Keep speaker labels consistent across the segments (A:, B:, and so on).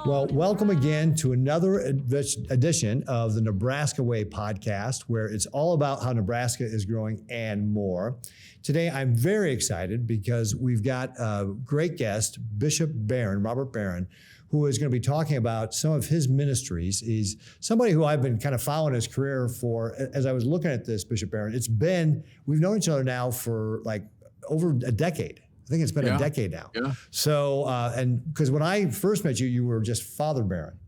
A: Well, welcome again to another edition of the Nebraska Way podcast, where it's all about how Nebraska is growing and more. Today, I'm very excited because we've got a great guest, Bishop Barron, Robert Barron, who is going to be talking about some of his ministries. He's somebody who I've been kind of following his career for. As I was looking at this, Bishop Barron, we've known each other now for like over a decade. I think it's been a decade now. Yeah. So, and because when I first met you, you were just Father Barron.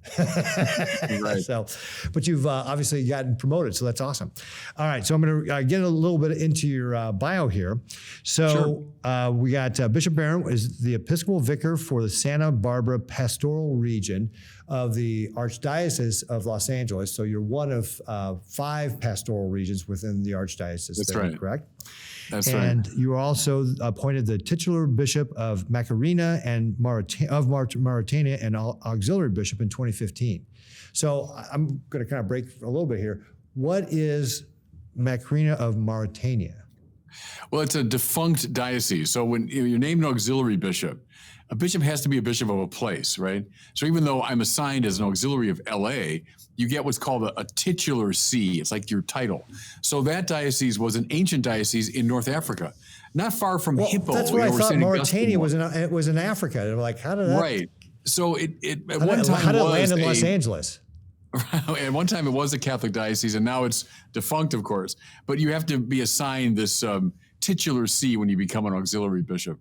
A: Right. So, but you've obviously gotten promoted, so that's awesome. All right, so I'm going to get a little bit into your bio here. So, we got Bishop Barron is the Episcopal Vicar for the Santa Barbara Pastoral Region of the Archdiocese of Los Angeles. So you're one of 5 pastoral regions within the Archdiocese.
B: That's right.
A: Correct?
B: That's right.
A: And you were also appointed the titular bishop of Macarena and Mauritania and auxiliary bishop in 2015. So I'm going to kind of break a little bit here. What is Macarena of Mauritania?
B: Well, it's a defunct diocese. So when you're named an auxiliary bishop, a bishop has to be a bishop of a place, right? So even though I'm assigned as an auxiliary of LA, you get what's called a titular see. It's like your title. So that diocese was an ancient diocese in North Africa, not far from Hippo.
A: That's what I thought. Mauritania was in Africa. They were like, how did that?
B: Right. So how did it
A: land in Los Angeles?
B: At one time, it was a Catholic diocese, and now it's defunct, of course. But you have to be assigned this titular see when you become an auxiliary bishop.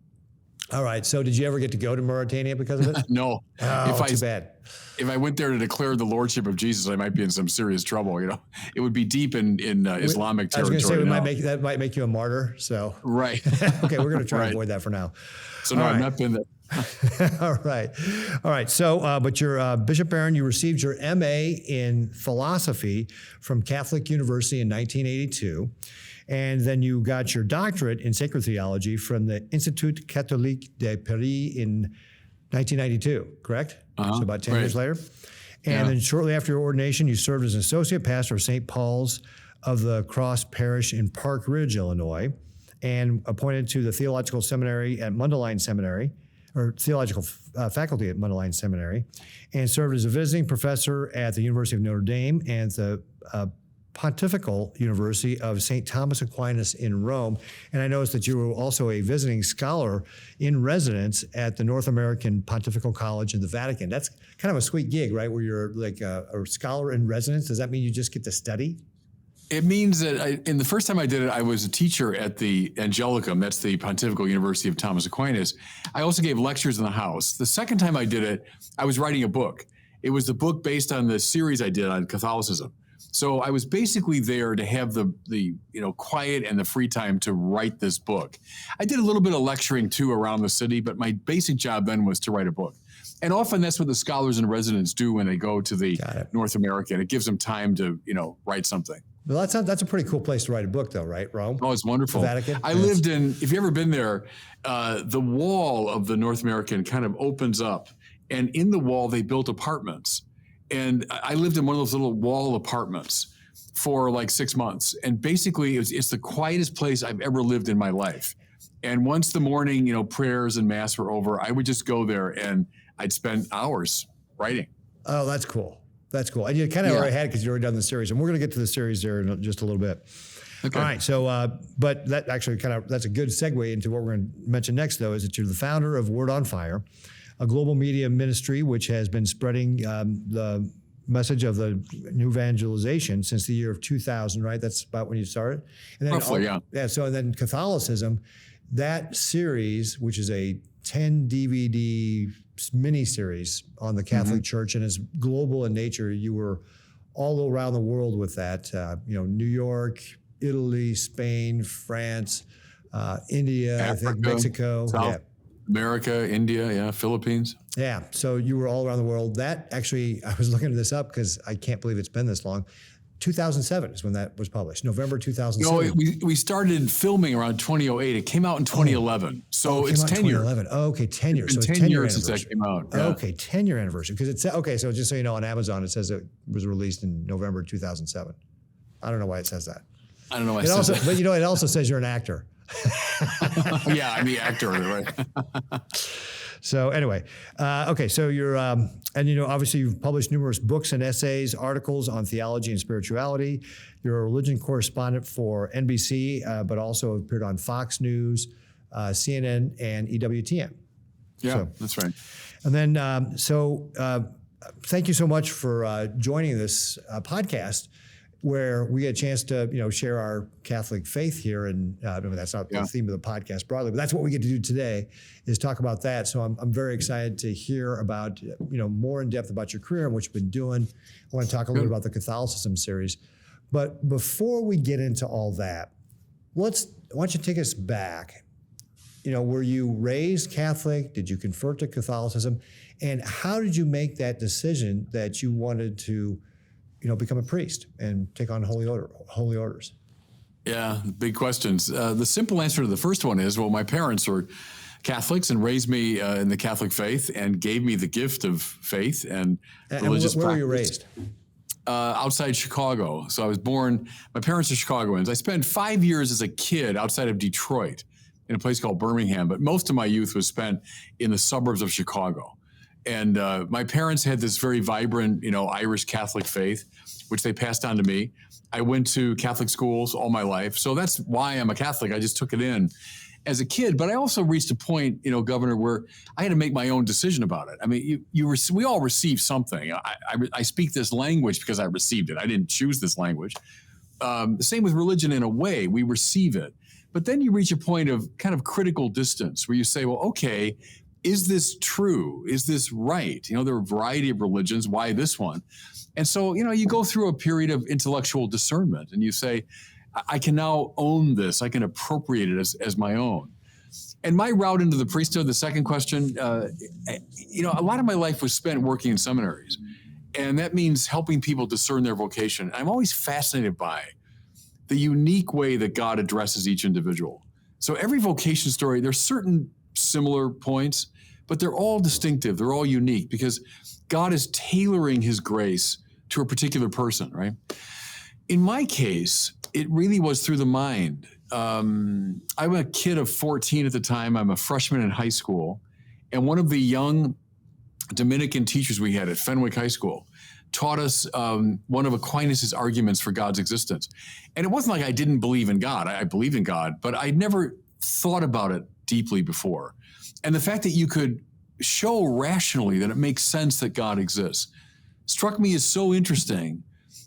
A: All right. So did you ever get to go to Mauritania because of it?
B: No.
A: Too bad.
B: If I went there to declare the lordship of Jesus, I might be in some serious trouble. You know, it would be deep in Islamic territory.
A: I was going to say that might make you a martyr. So
B: right.
A: Okay, we're going to try to avoid that for now.
B: So no, I've not been there.
A: All right. So, but you're Bishop Barron. You received your MA in philosophy from Catholic University in 1982. And then you got your doctorate in sacred theology from the Institut Catholique de Paris in 1992, correct? So about 10 years later. And then shortly after your ordination, you served as an associate pastor of St. Paul's of the Cross Parish in Park Ridge, Illinois, and appointed to the theological seminary at Mundelein Seminary, or theological faculty at Mundelein Seminary, and served as a visiting professor at the University of Notre Dame and the Pontifical University of St. Thomas Aquinas in Rome. And I noticed that you were also a visiting scholar in residence at the North American Pontifical College in the Vatican. That's kind of a sweet gig, right? Where you're like a scholar in residence. Does that mean you just get to study?
B: It means that in the first time I did it, I was a teacher at the Angelicum. That's the Pontifical University of Thomas Aquinas. I also gave lectures in the house. The second time I did it, I was writing a book. It was the book based on the series I did on Catholicism. So I was basically there to have the quiet and the free time to write this book. I did a little bit of lecturing too around the city, but my basic job then was to write a book. And often that's what the scholars and residents do when they go to the North American. It gives them time to, write something.
A: Well, that's a pretty cool place to write a book though, right? Rome?
B: Oh, it's wonderful.
A: The Vatican?
B: I lived in, if you've ever been there, the wall of the North American kind of opens up. And in the wall, they built apartments. And I lived in one of those little wall apartments for like 6 months. And basically, it's the quietest place I've ever lived in my life. And once the morning, prayers and mass were over, I would just go there and I'd spend hours writing.
A: Oh, that's cool. That's cool. And you kind of already had it because you already done the series. And we're going to get to the series there in just a little bit. Okay. All right. So, but that actually that's a good segue into what we're going to mention next, though, is that you're the founder of Word on Fire, a global media ministry which has been spreading the message of the new evangelization since the year of 2000, right? That's about when you started. And then
B: roughly, yeah.
A: Yeah, so then Catholicism, that series, which is a 10 DVD mini-series on the Catholic Church and is global in nature. You were all around the world with that, New York, Italy, Spain, France, India,
B: Africa,
A: I think Mexico.
B: South America, India, Philippines.
A: Yeah, so you were all around the world. That actually, I was looking this up because I can't believe it's been this long. 2007 is when that was published, November 2007.
B: No, we started filming around 2008. It came out in 2011. So it's 10 years. 2011.
A: Oh, okay, 10 years.
B: It's
A: so
B: 10 years since that came out. Yeah.
A: Okay, 10-year anniversary. Because it's, okay, so just so you know, on Amazon, it says it was released in November 2007. I don't know why it says that.
B: I don't know why it says that.
A: But it also says you're an actor.
B: Yeah, I'm the actor, right?
A: So anyway, okay. So you're, and obviously you've published numerous books and essays, articles on theology and spirituality. You're a religion correspondent for NBC, but also appeared on Fox News, CNN, and EWTN.
B: Yeah,
A: So,
B: that's right.
A: and then, thank you so much for joining this podcast, where we get a chance to, share our Catholic faith here. And that's not the theme of the podcast broadly, but that's what we get to do today, is talk about that. So I'm very excited to hear about, more in depth about your career and what you've been doing. I want to talk a little bit about the Catholicism series. But before we get into all that, why don't you take us back? Were you raised Catholic? Did you convert to Catholicism? And how did you make that decision that you wanted to become a priest and take on holy orders?
B: Yeah, big questions. The simple answer to the first one is, my parents were Catholics and raised me in the Catholic faith and gave me the gift of faith and religious practice.
A: Where were you raised?
B: Outside Chicago. So I was born, my parents are Chicagoans. I spent 5 years as a kid outside of Detroit in a place called Birmingham, but most of my youth was spent in the suburbs of Chicago. And my parents had this very vibrant, Irish Catholic faith, which they passed on to me. I went to Catholic schools all my life. So that's why I'm a Catholic. I just took it in as a kid. But I also reached a point, Governor, where I had to make my own decision about it. I mean, we all receive something. I speak this language because I received it. I didn't choose this language. The same with religion in a way. We receive it. But then you reach a point of kind of critical distance where you say, well, okay, is this true? Is this right? There are a variety of religions. Why this one? And so, you go through a period of intellectual discernment and you say, I can now own this. I can appropriate it as my own. And my route into the priesthood, the second question, a lot of my life was spent working in seminaries. And that means helping people discern their vocation. I'm always fascinated by the unique way that God addresses each individual. So every vocation story, there's certain similar points, but they're all distinctive. They're all unique because God is tailoring his grace to a particular person, right? In my case, it really was through the mind. I'm a kid of 14 at the time. I'm a freshman in high school. And one of the young Dominican teachers we had at Fenwick High School taught us one of Aquinas' arguments for God's existence. And it wasn't like I didn't believe in God. I believed in God, but I'd never thought about it deeply before. And the fact that you could show rationally that it makes sense that God exists struck me as so interesting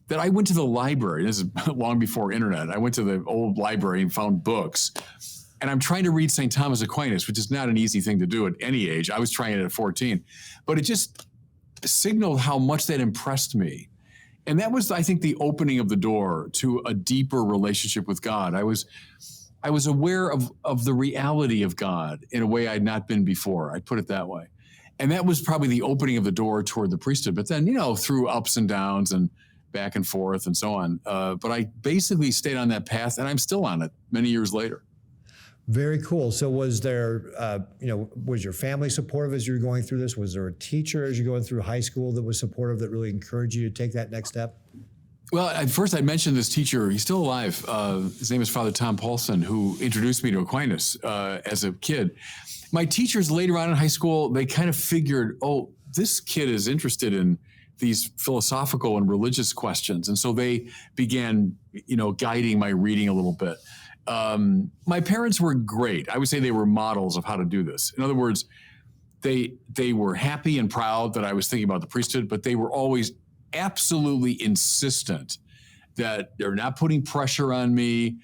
B: that I went to the library. This is long before internet. I went to the old library and found books. And I'm trying to read St. Thomas Aquinas, which is not an easy thing to do at any age. I was trying it at 14. But it just signaled how much that impressed me. And that was, I think, the opening of the door to a deeper relationship with God. I was aware of the reality of God in a way I'd not been before. I'd put it that way. And that was probably the opening of the door toward the priesthood. But then, through ups and downs and back and forth and so on. But I basically stayed on that path, and I'm still on it many years later.
A: Very cool. So was there, was your family supportive as you were going through this? Was there a teacher as you're going through high school that was supportive, that really encouraged you to take that next step?
B: Well, at first I mentioned this teacher. He's still alive. His name is Father Tom Paulson, who introduced me to Aquinas as a kid. My teachers later on in high school, they kind of figured, this kid is interested in these philosophical and religious questions. And so they began, guiding my reading a little bit. My parents were great. I would say they were models of how to do this. In other words, they were happy and proud that I was thinking about the priesthood, but they were always absolutely insistent that they're not putting pressure on me.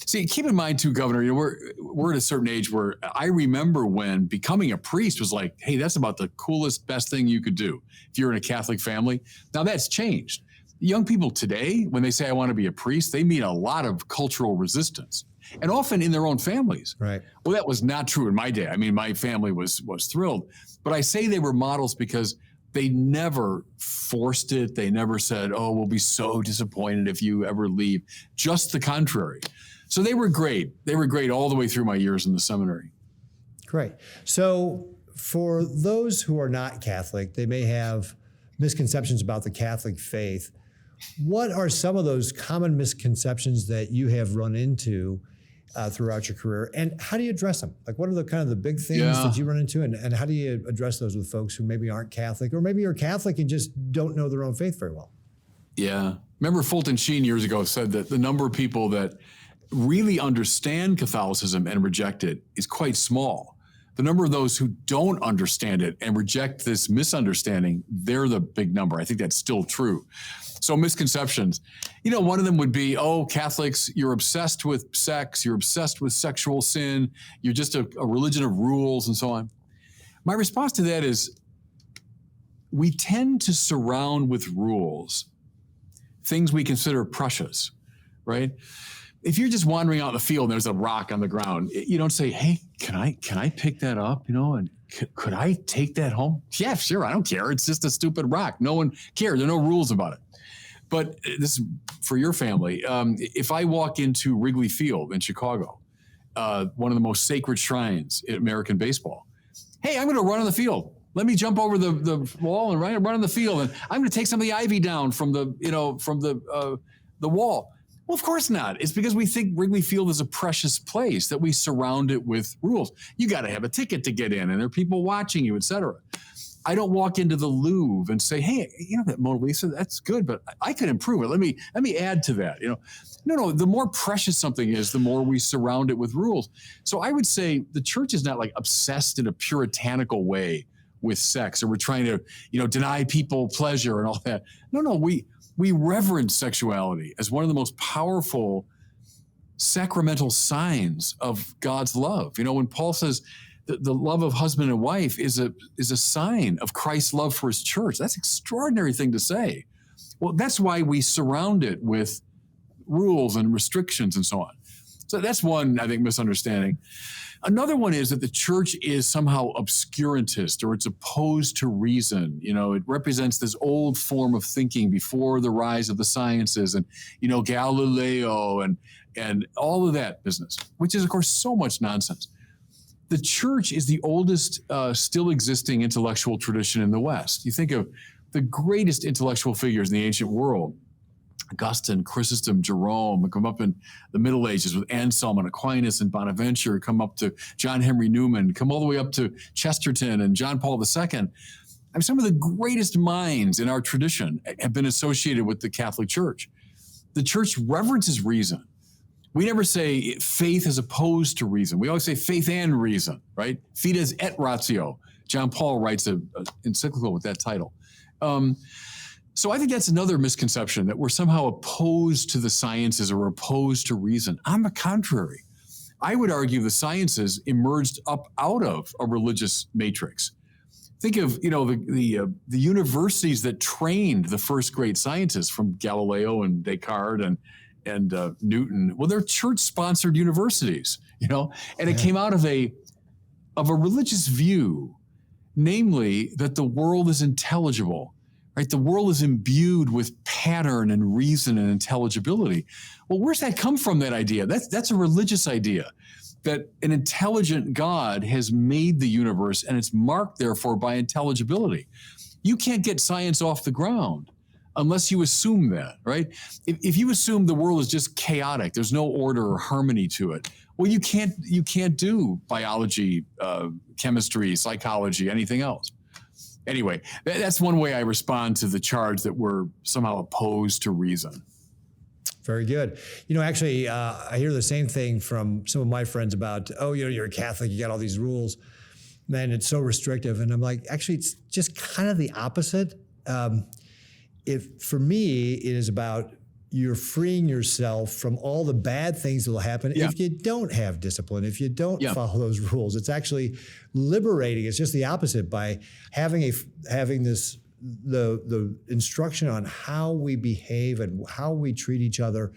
B: See, keep in mind too, Governor, we're at a certain age where I remember when becoming a priest was like, hey, that's about the coolest, best thing you could do if you're in a Catholic family. Now that's changed. Young people today, when they say I want to be a priest, they meet a lot of cultural resistance, and often in their own families.
A: Right.
B: Well, that was not true in my day. I mean, my family was thrilled, but I say they were models because they never forced it. They never said, we'll be so disappointed if you ever leave. Just the contrary. So they were great. They were great all the way through my years in the seminary.
A: Great. So for those who are not Catholic, they may have misconceptions about the Catholic faith. What are some of those common misconceptions that you have run into? throughout your career. And how do you address them? Like, what are the kind of the big things that you run into? And how do you address those with folks who maybe aren't Catholic, or maybe you're Catholic and just don't know their own faith very well?
B: Yeah. Remember Fulton Sheen years ago said that the number of people that really understand Catholicism and reject it is quite small. The number of those who don't understand it and reject this misunderstanding, they're the big number. I think that's still true. So misconceptions, one of them would be, oh, Catholics, you're obsessed with sex, you're obsessed with sexual sin, you're just a religion of rules and so on. My response to that is, we tend to surround with rules things we consider precious, right? If you're just wandering out in the field and there's a rock on the ground, you don't say, hey, can I pick that up, and could I take that home? Yeah, sure, I don't care. It's just a stupid rock. No one cares. There are no rules about it. But this is for your family. If I walk into Wrigley Field in Chicago, one of the most sacred shrines in American baseball, hey, I'm going to run on the field. Let me jump over the wall and run on the field, and I'm going to take some of the ivy down from the wall. Well, of course not. It's because we think Wrigley Field is a precious place, that we surround it with rules. You got to have a ticket to get in, and there are people watching you, et cetera. I don't walk into the Louvre and say, hey, that Mona Lisa, that's good, but I could improve it. Let me add to that. No, the more precious something is, the more we surround it with rules. So I would say the church is not like obsessed in a puritanical way with sex, or we're trying to, deny people pleasure and all that. No, we reverence sexuality as one of the most powerful sacramental signs of God's love. When Paul says that the love of husband and wife is a sign of Christ's love for his church, that's an extraordinary thing to say. Well, that's why we surround it with rules and restrictions and so on. So that's one, I think, misunderstanding. Another one is that the church is somehow obscurantist, or it's opposed to reason. It represents this old form of thinking before the rise of the sciences and, Galileo and all of that business, which is, of course, so much nonsense. The church is the oldest still existing intellectual tradition in the West. You think of the greatest intellectual figures in the ancient world: Augustine, Chrysostom, Jerome, come up in the Middle Ages with Anselm and Aquinas and Bonaventure, come up to John Henry Newman, come all the way up to Chesterton and John Paul II. Some of the greatest minds in our tradition have been associated with the Catholic Church. The church reverences reason. We never say faith is opposed to reason. We always say faith and reason, right? Fides et ratio. John Paul writes an encyclical with that title. So I think that's another misconception, that we're somehow opposed to the sciences or opposed to reason. On the contrary, I would argue the sciences emerged up out of a religious matrix. Think of, the universities that trained the first great scientists, from Galileo and Descartes and Newton. Well, they're church-sponsored universities, and it came out of a religious view, namely that the world is intelligible. Right? The world is imbued with pattern and reason and intelligibility. Well, where's that come from, that idea? That's a religious idea, that an intelligent God has made the universe, and it's marked, therefore, by intelligibility. You can't get science off the ground unless you assume that, right? If you assume the world is just chaotic, there's no order or harmony to it, well, you can't do biology, chemistry, psychology, anything else. Anyway, that's one way I respond to the charge that we're somehow opposed to reason.
A: Very good. Actually, I hear the same thing from some of my friends about, you're a Catholic, you got all these rules, man, it's so restrictive. And I'm like, actually, it's just kind of the opposite. For me, it is about you're freeing yourself from all the bad things that will happen if you don't have discipline, if you don't follow those rules. It's actually liberating. It's just the opposite, by having the instruction on how we behave and how we treat each other.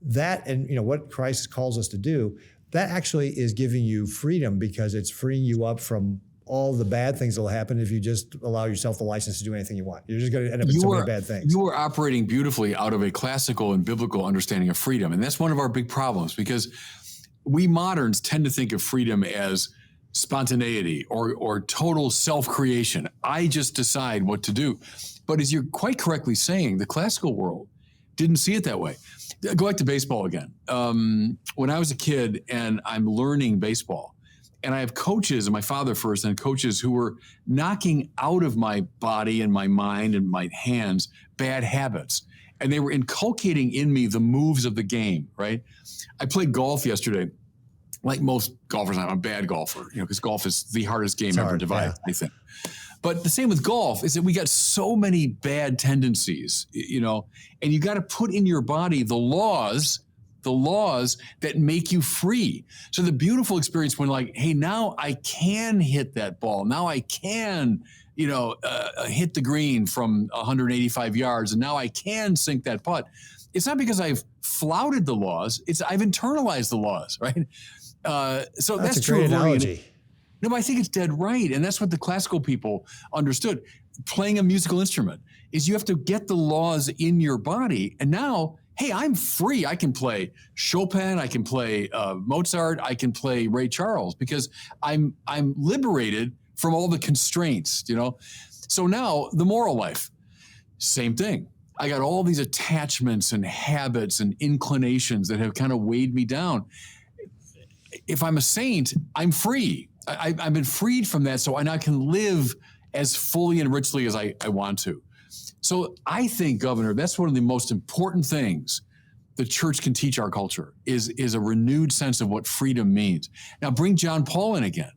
A: That, and what Christ calls us to do, that actually is giving you freedom, because it's freeing you up from all the bad things that will happen if you just allow yourself the license to do anything you want. You're just going to end up with so many bad things.
B: You are operating beautifully out of a classical and biblical understanding of freedom. And that's one of our big problems, because we moderns tend to think of freedom as spontaneity or total self-creation. I just decide what to do. But as you're quite correctly saying, the classical world didn't see it that way. Go back to baseball again. When I was a kid and I'm learning baseball, and I have coaches, and my father first, and coaches who were knocking out of my body and my mind and my hands bad habits. And they were inculcating in me the moves of the game, right? I played golf yesterday. Like most golfers, I'm a bad golfer, because golf is the hardest game ever devised, I think. But the same with golf is that we got so many bad tendencies, and you got to put in your body the laws that make you free. So the beautiful experience when like, hey, now I can hit that ball. Now I can, hit the green from 185 yards, and now I can sink that putt. It's not because I've flouted the laws. I've internalized the laws, right? So that's
A: a
B: true.
A: Great analogy.
B: No, but I think it's dead right. And that's what the classical people understood. Playing a musical instrument is you have to get the laws in your body. And now, hey, I'm free. I can play Chopin. I can play Mozart. I can play Ray Charles because I'm liberated from all the constraints, So now the moral life, same thing. I got all these attachments and habits and inclinations that have kind of weighed me down. If I'm a saint, I'm free. I've been freed from that, so I now can live as fully and richly as I want to. So I think, Governor, that's one of the most important things the church can teach our culture is a renewed sense of what freedom means. Now, bring John Paul in again.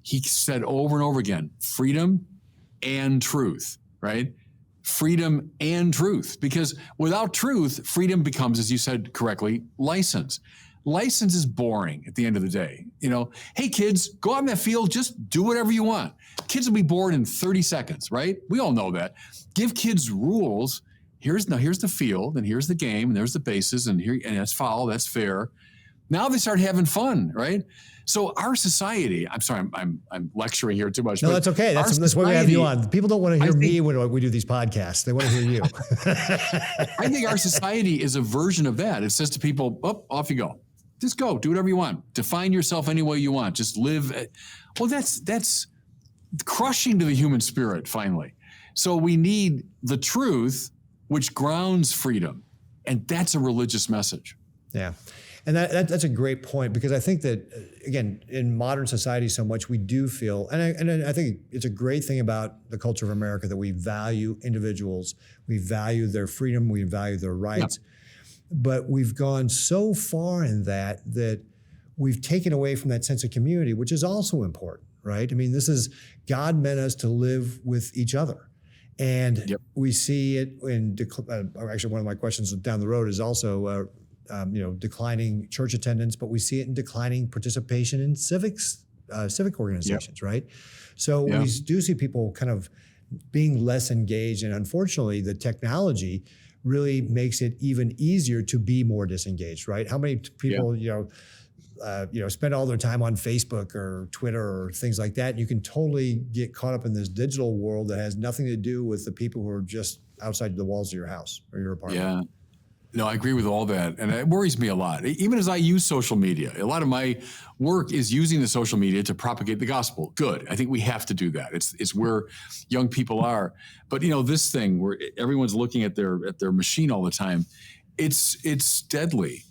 B: He said over and over again, freedom and truth, right? Freedom and truth, because without truth, freedom becomes, as you said correctly, license. License is boring at the end of the day. Hey, kids, go out in that field, just do whatever you want. Kids will be bored in 30 seconds, right? We all know that. Give kids rules. Here's the field, and here's the game, and there's the bases, and that's foul, that's fair. Now they start having fun, right? So our society, I'm sorry, I'm lecturing here too much.
A: No, that's okay. That's why we have you on. People don't want to hear me when we do these podcasts. They want to hear you.
B: I think our society is a version of that. It says to people, off you go. Just go, do whatever you want. Define yourself any way you want. Just live. Well, that's crushing to the human spirit, finally. So we need the truth, which grounds freedom. And that's a religious message.
A: Yeah. And that's a great point, because I think that, again, in modern society so much, we do feel, and I think it's a great thing about the culture of America that we value individuals, we value their freedom, we value their rights. Yeah. But we've gone so far in that we've taken away from that sense of community, which is also important, right? I mean, God meant us to live with each other. And we see it in, actually one of my questions down the road is also, declining church attendance, but we see it in declining participation in civic organizations, right? So we do see people kind of being less engaged, and unfortunately, the technology really makes it even easier to be more disengaged, right? How many people, spend all their time on Facebook or Twitter or things like that? You can totally get caught up in this digital world that has nothing to do with the people who are just outside the walls of your house or your apartment.
B: Yeah. No, I agree with all that. And it worries me a lot. Even as I use social media, a lot of my work is using the social media to propagate the gospel. Good. I think we have to do that. It's where young people are. But this thing where everyone's looking at their machine all the time, it's deadly.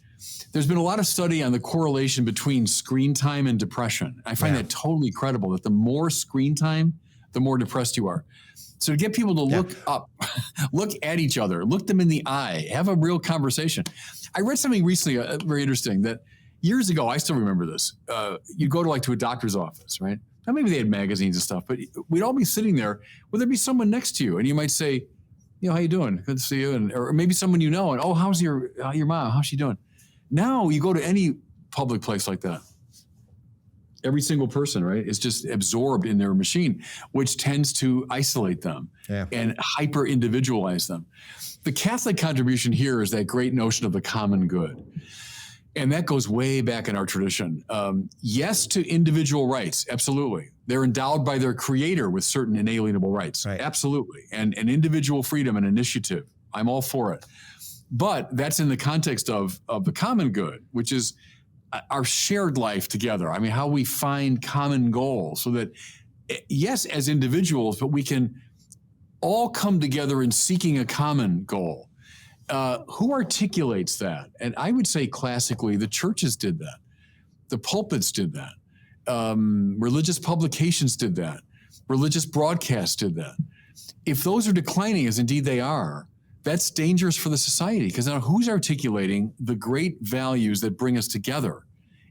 B: There's been a lot of study on the correlation between screen time and depression. I find that totally credible, that the more screen time, the more depressed you are. So to get people to look up, look at each other, look them in the eye, have a real conversation. I read something recently very interesting that years ago, I still remember this. You go to a doctor's office, right? Now maybe they had magazines and stuff, but we'd all be sitting there. Well, there'd be someone next to you, and you might say, how you doing? Good to see you. Or maybe someone you know, and how's your mom? How's she doing? Now you go to any public place like that. Every single person, right, is just absorbed in their machine, which tends to isolate them and hyper-individualize them. The Catholic contribution here is that great notion of the common good. And that goes way back in our tradition. Yes to individual rights, absolutely. They're endowed by their creator with certain inalienable rights, absolutely. And an individual freedom and initiative, I'm all for it. But that's in the context of the common good, which is our shared life together. I mean, how we find common goals so that, yes, as individuals, but we can all come together in seeking a common goal. who articulates that? And I would say classically, the churches did that. The pulpits did that. Religious publications did that. Religious broadcasts did that. If those are declining, as indeed they are, that's dangerous for the society, because now who's articulating the great values that bring us together?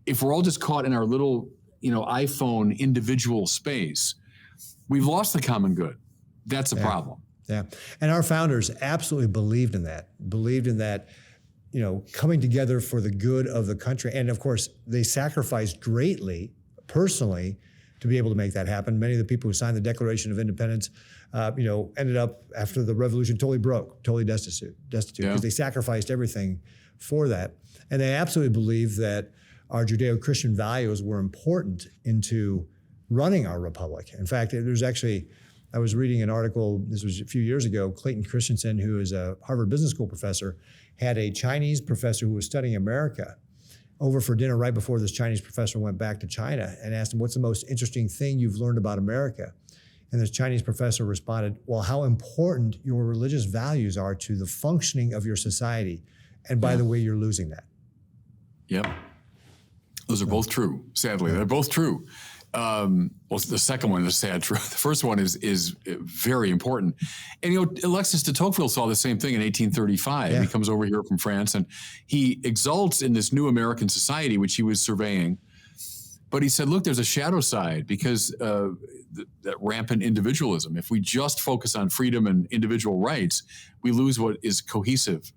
B: If we're all just caught in our little, iPhone individual space, we've lost the common good. That's a problem.
A: Yeah. And our founders absolutely believed in that, coming together for the good of the country. And of course, they sacrificed greatly, personally, to be able to make that happen. Many of the people who signed the Declaration of Independence, ended up after the revolution totally broke, totally destitute, because they sacrificed everything for that. And they absolutely believed that our Judeo-Christian values were important into running our republic. In fact, I was reading an article, this was a few years ago, Clayton Christensen, who is a Harvard Business School professor, had a Chinese professor who was studying America over for dinner right before this Chinese professor went back to China, and asked him, what's the most interesting thing you've learned about America? And this Chinese professor responded, well, how important your religious values are to the functioning of your society. And by the way, you're losing that.
B: Yep. Those are both true, sadly. They're both true. Well, the second one is sad truth. The first one is very important. And, Alexis de Tocqueville saw the same thing in 1835. He comes over here from France, and he exalts in this new American society, which he was surveying. But he said, look, there's a shadow side, because that rampant individualism. If we just focus on freedom and individual rights, we lose what is cohesive.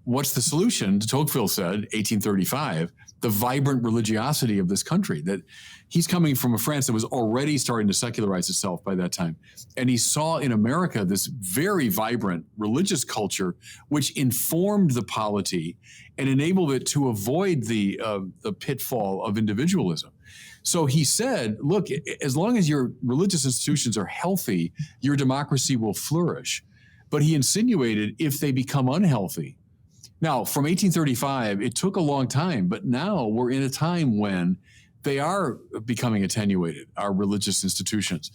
B: What's the solution? De Tocqueville said, 1835, the vibrant religiosity of this country. That he's coming from a France that was already starting to secularize itself by that time. And he saw in America this very vibrant religious culture, which informed the polity and enabled it to avoid the pitfall of individualism. So he said, look, as long as your religious institutions are healthy, your democracy will flourish. But he insinuated if they become unhealthy. Now, from 1835, it took a long time, but now we're in a time when they are becoming attenuated, our religious institutions.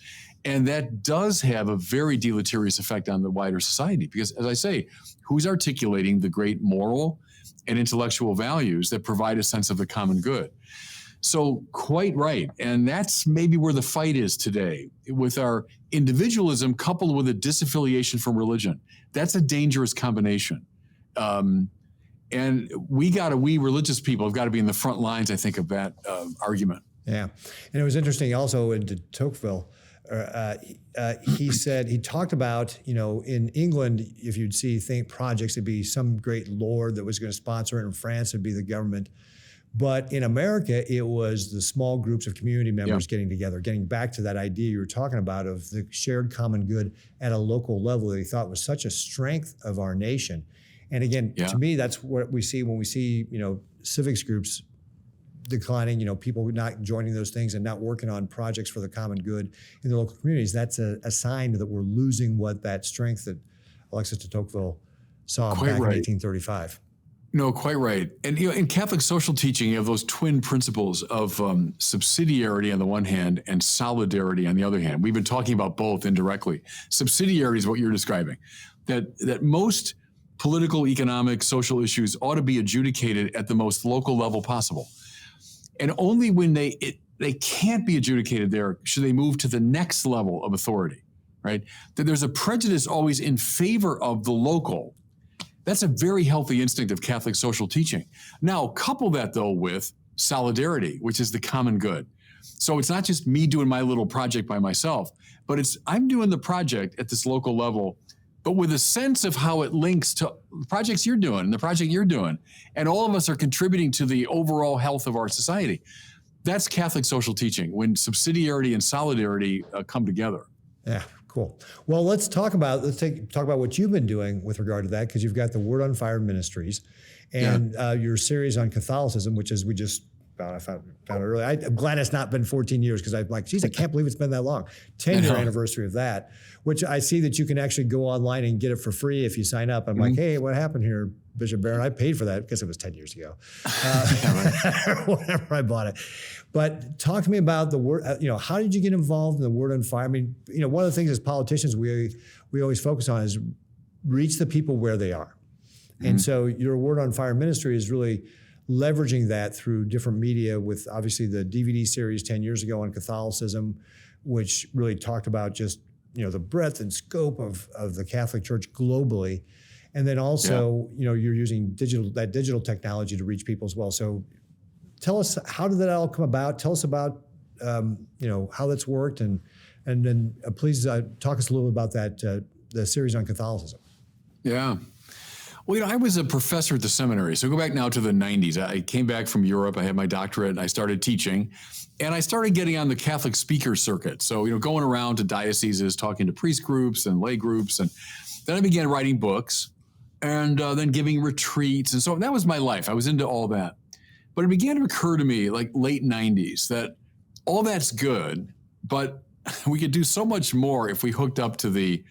B: And that does have a very deleterious effect on the wider society, because, as I say, who's articulating the great moral and intellectual values that provide a sense of the common good? So quite right. And that's maybe where the fight is today, with our individualism coupled with a disaffiliation from religion. That's a dangerous combination. And we religious people have got to be in the front lines, I think, of that argument.
A: Yeah. And it was interesting also in de Tocqueville, he talked about, in England, if you'd think projects, it'd be some great lord that was going to sponsor it. In France, it'd be the government. But in America, it was the small groups of community members getting together, getting back to that idea you were talking about of the shared common good at a local level that he thought was such a strength of our nation. And again, to me, that's what we see when we see, civics groups declining, people not joining those things and not working on projects for the common good in the local communities. That's a sign that we're losing that strength that Alexis de Tocqueville saw back in 1835.
B: No, quite right. And in Catholic social teaching, you have those twin principles of subsidiarity on the one hand and solidarity on the other hand. We've been talking about both indirectly. Subsidiarity is what you're describing, that most political, economic, social issues ought to be adjudicated at the most local level possible. And only when they can't be adjudicated there should they move to the next level of authority, right? That there's a prejudice always in favor of the local. That's a very healthy instinct of Catholic social teaching. Now, couple that, though, with solidarity, which is the common good. So it's not just me doing my little project by myself, but I'm doing the project at this local level, but with a sense of how it links to the projects you're doing and the project you're doing. And all of us are contributing to the overall health of our society. That's Catholic social teaching, when subsidiarity and solidarity come together.
A: Yeah, cool. Well, let's talk about what you've been doing with regard to that, because you've got the Word on Fire Ministries and your series on Catholicism, which is I found it early. I'm glad it's not been 14 years, because I'm like, geez, I can't believe it's been that long. 10-year anniversary of that, which I see that you can actually go online and get it for free if you sign up. I'm like, hey, what happened here, Bishop Barron? I paid for that because it was 10 years ago, whenever I bought it. But talk to me about the Word. How did you get involved in the Word on Fire? I mean, one of the things as politicians we always focus on is reach the people where they are. And so your Word on Fire ministry is really leveraging that through different media, with obviously the DVD series 10 years ago on Catholicism, which really talked about just, the breadth and scope of the Catholic Church globally. And then also, you're using digital technology to reach people as well. So tell us, how did that all come about? Tell us about, how that's worked. And then please talk us a little bit about that, the series on Catholicism.
B: Yeah. Well, I was a professor at the seminary. So go back now to the 90s. I came back from Europe. I had my doctorate and I started teaching. And I started getting on the Catholic speaker circuit. So, going around to dioceses, talking to priest groups and lay groups. And then I began writing books and then giving retreats. And so that was my life. I was into all that. But it began to occur to me, like late 90s, that all that's good, but we could do so much more if we hooked up to the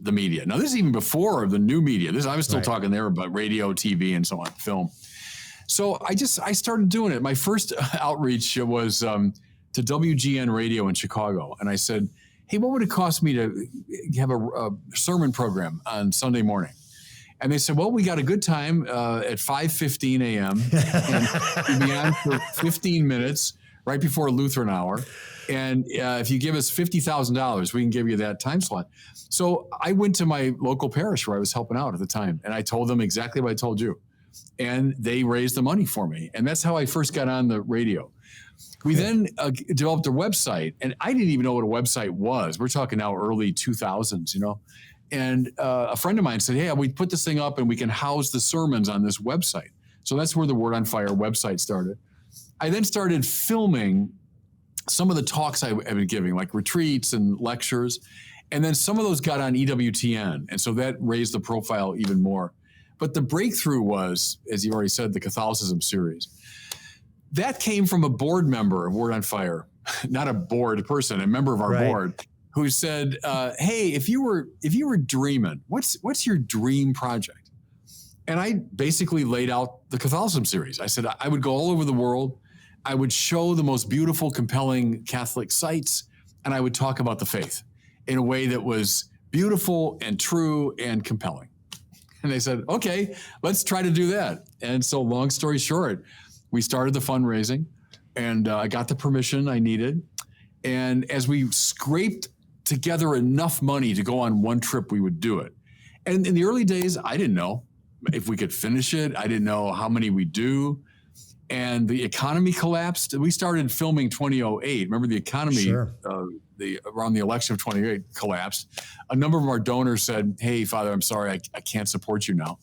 B: media. Now, this is even before the new media. I was still talking there about radio, TV, and so on, film. So I started doing it. My first outreach was to WGN Radio in Chicago. And I said, hey, what would it cost me to have a sermon program on Sunday morning? And they said, well, we got a good time at 5:15 a.m. and we'll be on for 15 minutes right before Lutheran hour. And if you give us $50,000, we can give you that time slot. So I went to my local parish where I was helping out at the time, and I told them exactly what I told you. And they raised the money for me. And that's how I first got on the radio. We then developed a website, and I didn't even know what a website was. We're talking now early 2000s, And a friend of mine said, hey, we put this thing up and we can house the sermons on this website. So that's where the Word on Fire website started. I then started filming some of the talks I've been giving, like retreats and lectures. And then some of those got on EWTN. And so that raised the profile even more. But the breakthrough was, as you already said, the Catholicism series. That came from a board member of Word on Fire, not a board person, a member of our board, who said, hey, if you were dreaming, what's your dream project? And I basically laid out the Catholicism series. I said, I would go all over the world. I would show the most beautiful, compelling Catholic sites, and I would talk about the faith in a way that was beautiful and true and compelling. And they said, okay, let's try to do that. And so long story short, we started the fundraising, and I got the permission I needed. And as we scraped together enough money to go on one trip, we would do it. And in the early days, I didn't know if we could finish it. I didn't know how many we'd do. And the economy collapsed. We started filming 2008. Remember, the economy around the election of 2008 collapsed. A number of our donors said, hey, Father, I'm sorry, I can't support you now.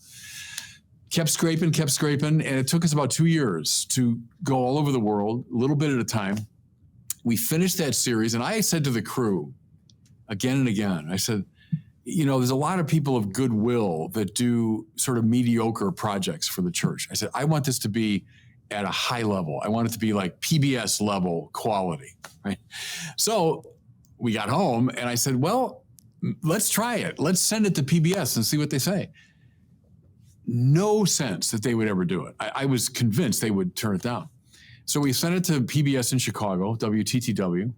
B: Kept scraping, and it took us about 2 years to go all over the world, a little bit at a time. We finished that series, and I said to the crew again and again, I said, there's a lot of people of goodwill that do sort of mediocre projects for the church. I said, I want this to be at a high level. I want it to be like PBS level quality, right? So we got home and I said, well, let's try it. Let's send it to PBS and see what they say. No sense that they would ever do it. I was convinced they would turn it down. So we sent it to PBS in Chicago, WTTW,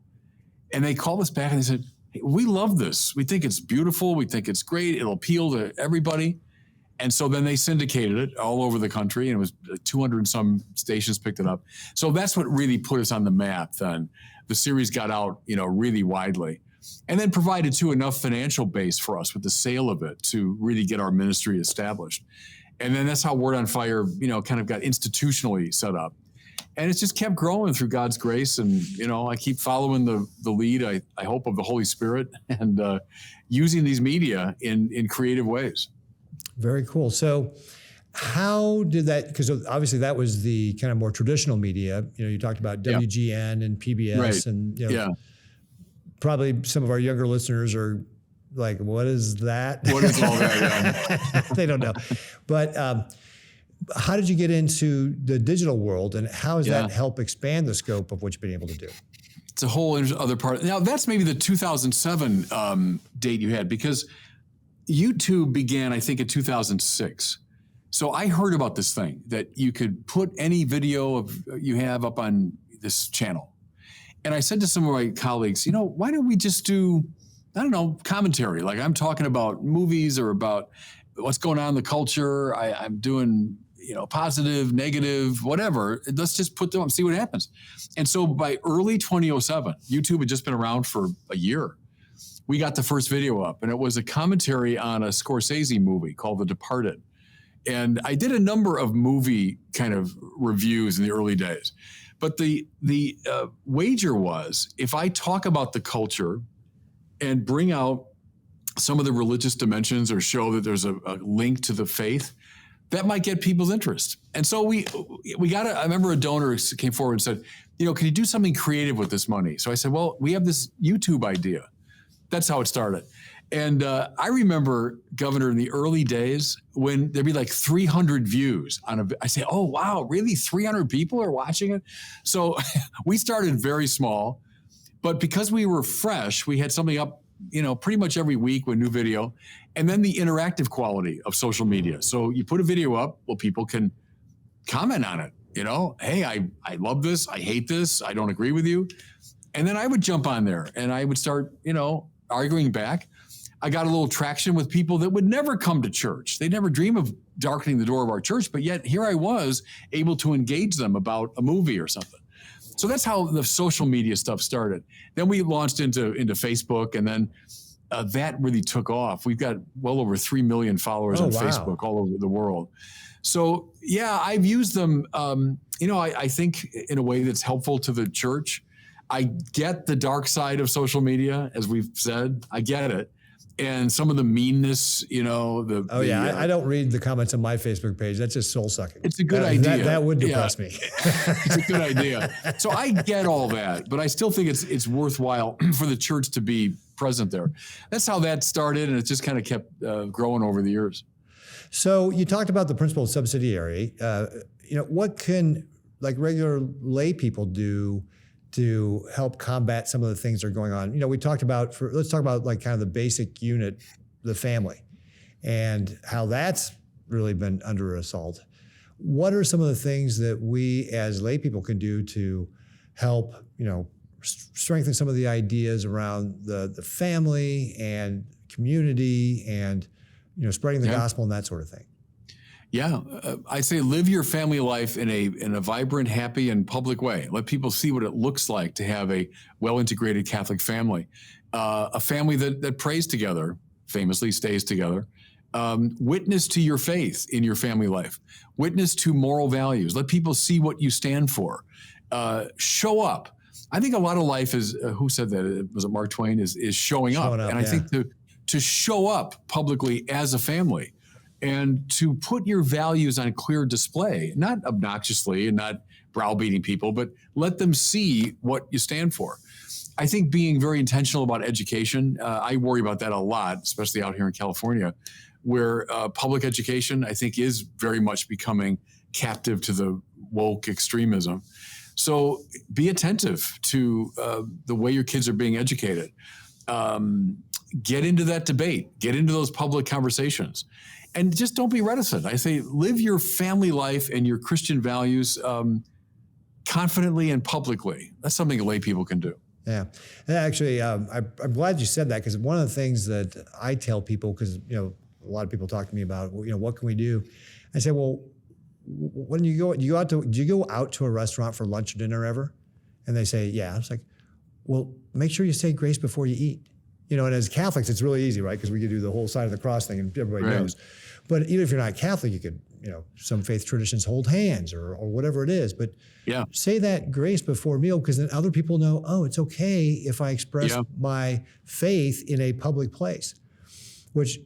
B: and they called us back and they said, hey, we love this. We think it's beautiful. We think it's great. It'll appeal to everybody. And so then they syndicated it all over the country, and it was 200 and some stations picked it up. So that's what really put us on the map then. The series got out, really widely, and then provided too enough financial base for us with the sale of it to really get our ministry established. And then that's how Word on Fire, kind of got institutionally set up. And it's just kept growing through God's grace. And, I keep following the lead, I hope, of the Holy Spirit, and using these media in creative ways.
A: Very cool. So how did that, because obviously that was the kind of more traditional media, you talked about WGN and PBS, and probably some of our younger listeners are like, what is that?
B: What is all that?
A: They don't know. But how did you get into the digital world, and how has that helped expand the scope of what you've been able to do?
B: It's a whole other part. Now, that's maybe the 2007 date you had, because YouTube began, I think, in 2006. So I heard about this thing that you could put any video you have up on this channel. And I said to some of my colleagues, why don't we just do I don't know, commentary. Like I'm talking about movies or about what's going on in the culture. I'm doing, positive, negative, whatever. Let's just put them up and see what happens. And so by early 2007, YouTube had just been around for a year. We got the first video up, and it was a commentary on a Scorsese movie called The Departed. And I did a number of movie kind of reviews in the early days. But the wager was, if I talk about the culture and bring out some of the religious dimensions or show that there's a link to the faith, that might get people's interest. And so we got I remember a donor came forward and said, can you do something creative with this money? So I said, well, we have this YouTube idea. That's how it started. And I remember, Governor, in the early days when there'd be like 300 views I say, oh, wow, really? 300 people are watching it? So we started very small, but because we were fresh, we had something up, pretty much every week with new video. And then the interactive quality of social media. So you put a video up, well, people can comment on it. Hey, I love this. I hate this. I don't agree with you. And then I would jump on there and I would start, arguing back. I got a little traction with people that would never come to church. They'd never dream of darkening the door of our church, but yet here I was able to engage them about a movie or something. So that's how the social media stuff started. Then we launched into Facebook, and then that really took off. We've got well over 3 million followers on Facebook all over the world. So yeah, I've used them, I think in a way that's helpful to the church. I get the dark side of social media, as we've said. I get it. And some of the meanness, I
A: don't read the comments on my Facebook page. That's just soul sucking.
B: It's a good idea.
A: That would depress me.
B: It's a good idea. So I get all that, but I still think it's worthwhile for the church to be present there. That's how that started, and it just kind of kept growing over the years.
A: So you talked about the principle of subsidiary. What can regular lay people do to help combat some of the things that are going on? We talked about, let's talk about kind of the basic unit, the family, and how that's really been under assault. What are some of the things that we as lay people can do to help, strengthen some of the ideas around the family and community and, spreading the gospel and that sort of thing?
B: Yeah, I say live your family life in a vibrant, happy, and public way. Let people see what it looks like to have a well-integrated Catholic family, a family that prays together, famously stays together. Witness to your faith in your family life. Witness to moral values. Let people see what you stand for. Show up. I think a lot of life is, who said that? Was it Mark Twain? Is showing up. And I think to show up publicly as a family, and to put your values on clear display, not obnoxiously and not browbeating people, but let them see what you stand for. I think being very intentional about education, I worry about that a lot, especially out here in California, where public education, I think, is very much becoming captive to the woke extremism. So be attentive to the way your kids are being educated. Get into that debate, get into those public conversations. And just don't be reticent. I say live your family life and your Christian values confidently and publicly. That's something lay people can do.
A: Yeah. And actually, I'm glad you said that, because one of the things that I tell people, because a lot of people talk to me about, what can we do? I say, well, when do you go out to a restaurant for lunch or dinner ever? And they say, yeah. It's like, well, make sure you say grace before you eat. And as Catholics, it's really easy, right? Because we could do the whole sign of the cross thing and everybody knows. But even if you're not Catholic, you could, some faith traditions hold hands or whatever it is. But say that grace before meal, because then other people know, oh, it's okay if I express my faith in a public place, which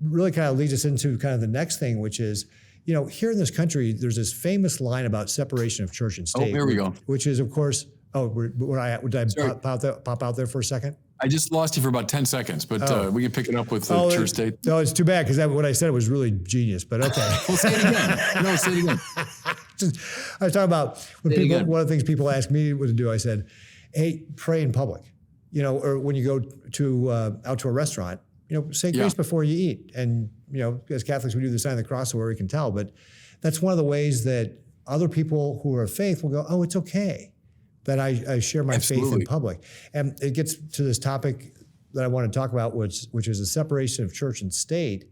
A: really kind of leads us into kind of the next thing, which is, here in this country, there's this famous line about separation of church and state.
B: Oh, here we go.
A: Which is, of course, did I pop out there for a second?
B: I just lost you for about 10 seconds, but we can pick it up with the church state.
A: No, it's too bad, because what I said was really genius, but okay.
B: Well, say it again. No, say it again.
A: I was talking about when one of the things people ask me what to do, I said, hey, pray in public, or when you go to out to a restaurant, say grace before you eat. And, as Catholics, we do the sign of the cross where we can tell, but that's one of the ways that other people who are of faith will go, oh, it's okay that I share my faith in public. And it gets to this topic that I want to talk about, which is the separation of church and state,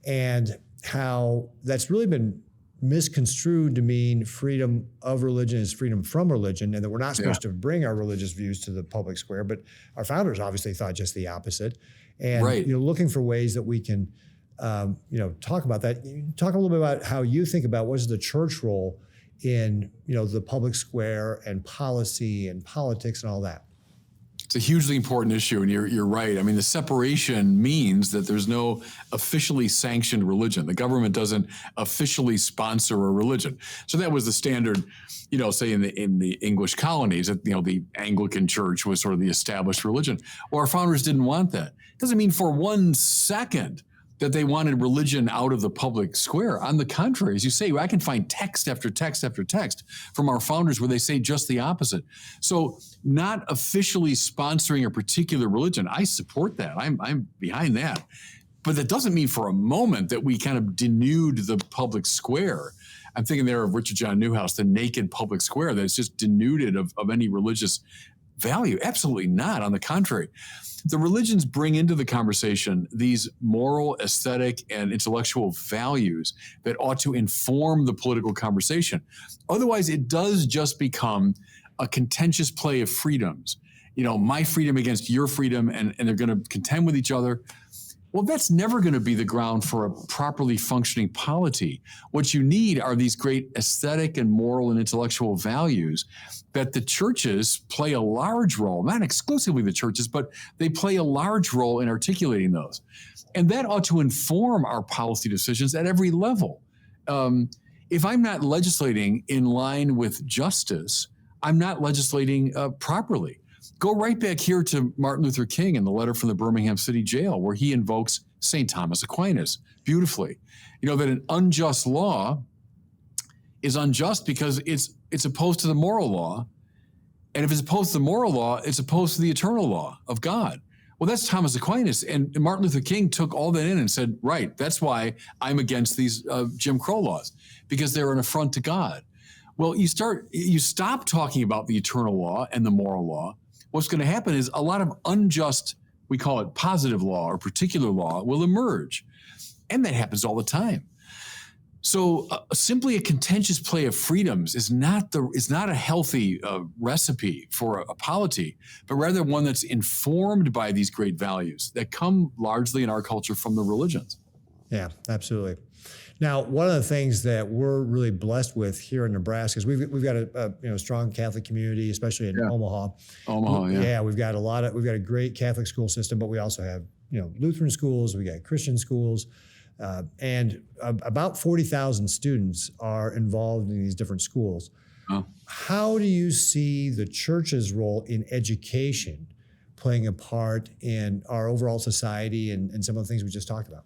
A: and how that's really been misconstrued to mean freedom of religion is freedom from religion, and that we're not supposed to bring our religious views to the public square. But our founders obviously thought just the opposite. And looking for ways that we can, talk about that. Talk a little bit about how you think about what is the church role in, the public square and policy and politics and all that.
B: It's a hugely important issue, and you're right. I mean, the separation means that there's no officially sanctioned religion. The government doesn't officially sponsor a religion. So that was the standard, say in the English colonies, that the Anglican Church was sort of the established religion. Well, our founders didn't want that. It doesn't mean for 1 second that they wanted religion out of the public square. On the contrary, as you say, I can find text after text after text from our founders where they say just the opposite. So not officially sponsoring a particular religion, I support that. I'm behind that. But that doesn't mean for a moment that we kind of denude the public square. I'm thinking there of Richard John Newhouse, the naked public square, that it's just denuded of any religious value. Absolutely not. On the contrary. The religions bring into the conversation these moral, aesthetic, and intellectual values that ought to inform the political conversation. Otherwise, it does just become a contentious play of freedoms. My freedom against your freedom, and they're going to contend with each other. Well, that's never going to be the ground for a properly functioning polity. What you need are these great aesthetic and moral and intellectual values that the churches play a large role, not exclusively the churches, but they play a large role in articulating those. And that ought to inform our policy decisions at every level. If I'm not legislating in line with justice, I'm not legislating properly. Go right back here to Martin Luther King and the letter from the Birmingham City Jail, where he invokes St. Thomas Aquinas beautifully. That an unjust law is unjust because it's opposed to the moral law. And if it's opposed to the moral law, it's opposed to the eternal law of God. Well, that's Thomas Aquinas. And Martin Luther King took all that in and said, right, that's why I'm against these Jim Crow laws, because they're an affront to God. Well, you stop talking about the eternal law and the moral law. What's going to happen is a lot of unjust, we call it positive law or particular law, will emerge. And that happens all the time. So simply a contentious play of freedoms is not a healthy recipe for a polity, but rather one that's informed by these great values that come largely in our culture from the religions.
A: Yeah, absolutely. Now, one of the things that we're really blessed with here in Nebraska is we've got a strong Catholic community, especially in Omaha. Yeah, we've got a great Catholic school system, but we also have Lutheran schools, we got Christian schools, and about 40,000 students are involved in these different schools. Oh. How do you see the church's role in education playing a part in our overall society and some of the things we just talked about?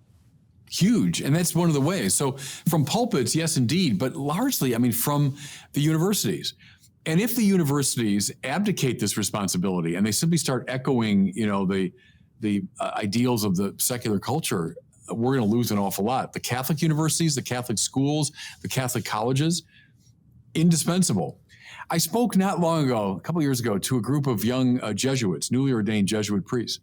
B: Huge. And that's one of the ways. So from pulpits, yes, indeed, but largely, from the universities. And if the universities abdicate this responsibility and they simply start echoing, the ideals of the secular culture, we're going to lose an awful lot. The Catholic universities, the Catholic schools, the Catholic colleges, indispensable. I spoke not long ago, a couple of years ago, to a group of young Jesuits, newly ordained Jesuit priests.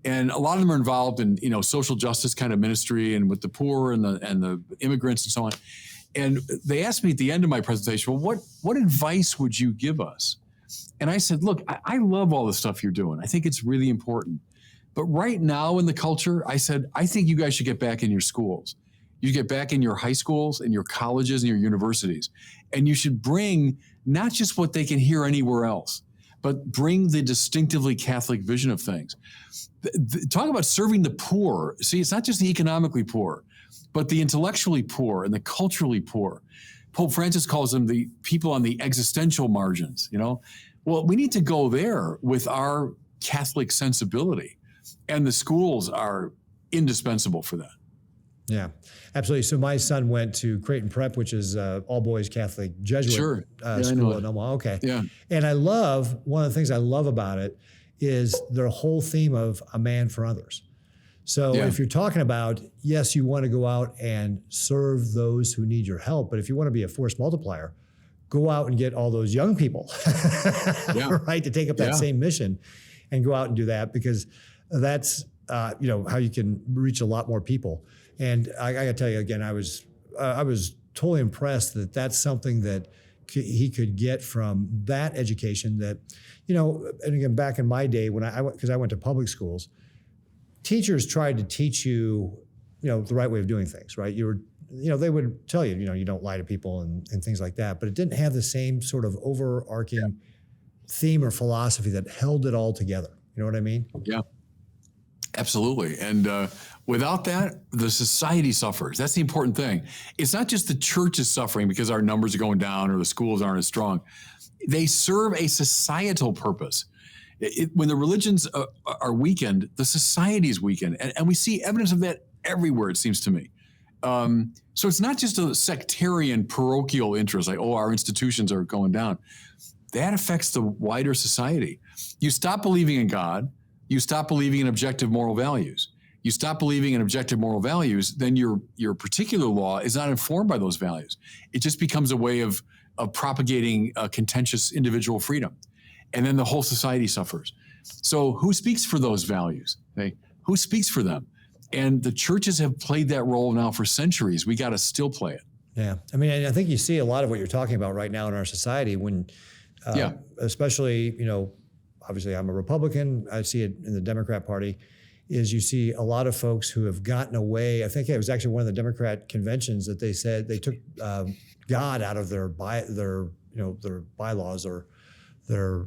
B: And a lot of them are involved in, social justice kind of ministry and with the poor and the immigrants and so on. And they asked me at the end of my presentation, well, what advice would you give us? And I said, look, I love all the stuff you're doing. I think it's really important. But right now in the culture, I said, I think you guys should get back in your schools. You get back in your high schools and your colleges and your universities. And you should bring not just what they can hear anywhere else, but bring the distinctively Catholic vision of things. Talk about serving the poor. See, it's not just the economically poor, but the intellectually poor and the culturally poor. Pope Francis calls them the people on the existential margins, Well, we need to go there with our Catholic sensibility, and the schools are indispensable for that.
A: Yeah, absolutely. So my son went to Creighton Prep, which is all boys Catholic Jesuit school in Omaha. Okay. Yeah. And one of the things I love about it is their whole theme of a man for others. So if you're talking about, yes, you want to go out and serve those who need your help, but if you want to be a force multiplier, go out and get all those young people, right, to take up that same mission and go out and do that, because that's how you can reach a lot more people. And I got to tell you again, I was totally impressed that that's something that he could get from that education. That, and again, back in my day when because I went to public schools, teachers tried to teach you, the right way of doing things, right? They would tell you, you don't lie to people and things like that, but it didn't have the same sort of overarching theme or philosophy that held it all together. You know what I mean?
B: Yeah, absolutely. And without that, the society suffers. That's the important thing. It's not just the church is suffering because our numbers are going down or the schools aren't as strong. They serve a societal purpose. When the religions are weakened, the society is weakened. And we see evidence of that everywhere, it seems to me. So it's not just a sectarian parochial interest, like, our institutions are going down. That affects the wider society. You stop believing in God, you stop believing in objective moral values. You stop believing in objective moral values, then your particular law is not informed by those values. It just becomes a way of propagating contentious individual freedom. And then the whole society suffers. So who speaks for those values? Okay? Who speaks for them? And the churches have played that role now for centuries. We got to still play it.
A: Yeah. I mean, I think you see a lot of what you're talking about right now in our society when, especially, obviously I'm a Republican. I see it in the Democrat Party, is you see a lot of folks who have gotten away. I think it was actually one of the Democrat conventions that they said they took God out of their bylaws or their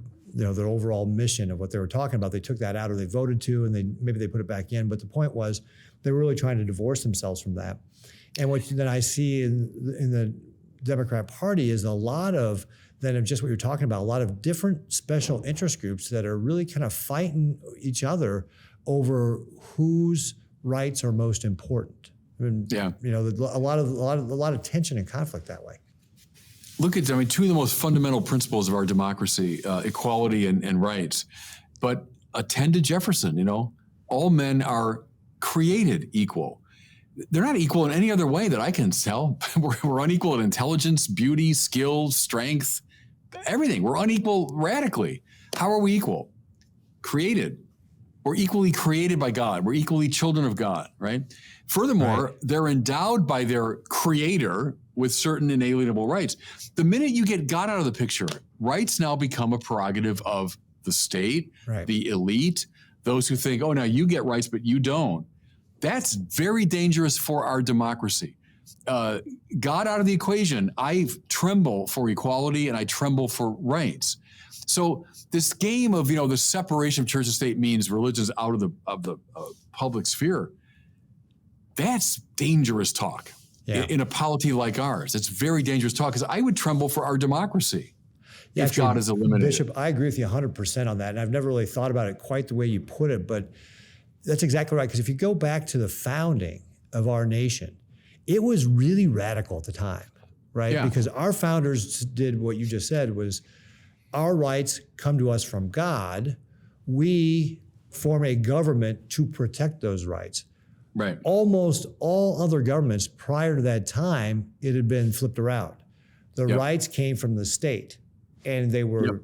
A: overall mission of what they were talking about. They took that out, or they voted to, and maybe they put it back in. But the point was they were really trying to divorce themselves from that. And what then I see in the Democrat Party is a lot of just what you're talking about, a lot of different special interest groups that are really kind of fighting each other over whose rights are most important. I mean, a lot of tension and conflict that way.
B: Look at, two of the most fundamental principles of our democracy, equality and rights. But attend to Jefferson, all men are created equal. They're not equal in any other way that I can tell. We're unequal in intelligence, beauty, skill, strength, everything. We're unequal radically. How are we equal? Created. We're equally created by God. We're equally children of God, right? Furthermore, they're endowed by their creator with certain inalienable rights. The minute you get God out of the picture, rights now become a prerogative of the state, the elite, those who think, now you get rights, but you don't. That's very dangerous for our democracy. God out of the equation, I tremble for equality and I tremble for rights. So this game of, the separation of church and state means religion's out of the public sphere. That's dangerous talk in a polity like ours. It's very dangerous talk because I would tremble for our democracy if God is eliminated.
A: Bishop, I agree with you 100% on that. And I've never really thought about it quite the way you put it, but that's exactly right. Because if you go back to the founding of our nation, it was really radical at the time, right? Yeah. Because our founders did what you just said was our rights come to us from God. We form a government to protect those rights.
B: Right.
A: Almost all other governments prior to that time, it had been flipped around. The rights came from the state and they were,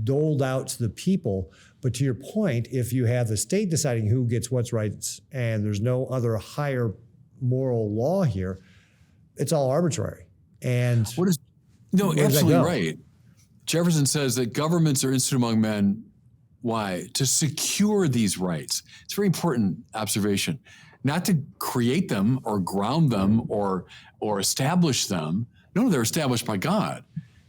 A: doled out to the people. But to your point, if you have the state deciding who gets what's rights and there's no other higher moral law here, it's all arbitrary. And
B: absolutely right. Jefferson says that governments are instituted among men. Why? To secure these rights. It's a very important observation. Not to create them or ground them or establish them. No, they're established by God.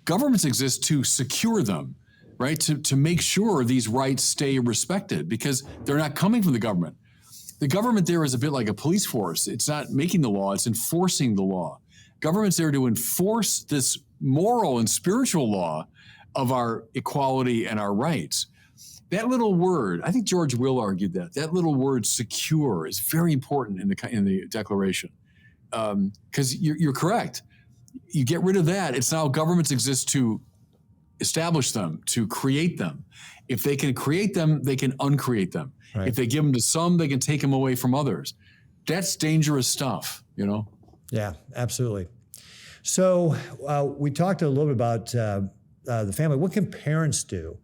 B: Governments exist to secure them, right? To make sure these rights stay respected because they're not coming from the government. The government there is a bit like a police force. It's not making the law, it's enforcing the law. Government's there to enforce this moral and spiritual law of our equality and our rights. That little word, I think George Will argued that little word secure is very important in the Declaration. Because you're correct. You get rid of that, it's now governments exist to establish them, to create them. If they can create them, they can uncreate them. Right. If they give them to some, they can take them away from others. That's dangerous stuff,
A: Yeah, absolutely. So we talked a little bit about the family. What can parents do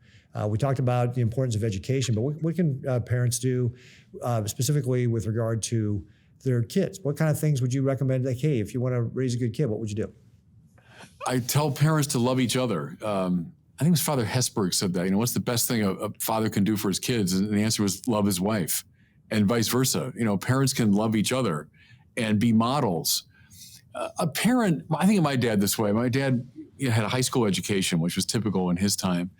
A: We talked about the importance of education, but what can parents do specifically with regard to their kids? What kind of things would you recommend? Like, hey, if you want to raise a good kid, what would you do?
B: I tell parents to love each other. I think it was Father Hesburgh said that, what's the best thing a father can do for his kids? And the answer was love his wife, and vice versa. Parents can love each other and be models. A parent, I think of my dad this way. My dad had a high school education, which was typical in his time.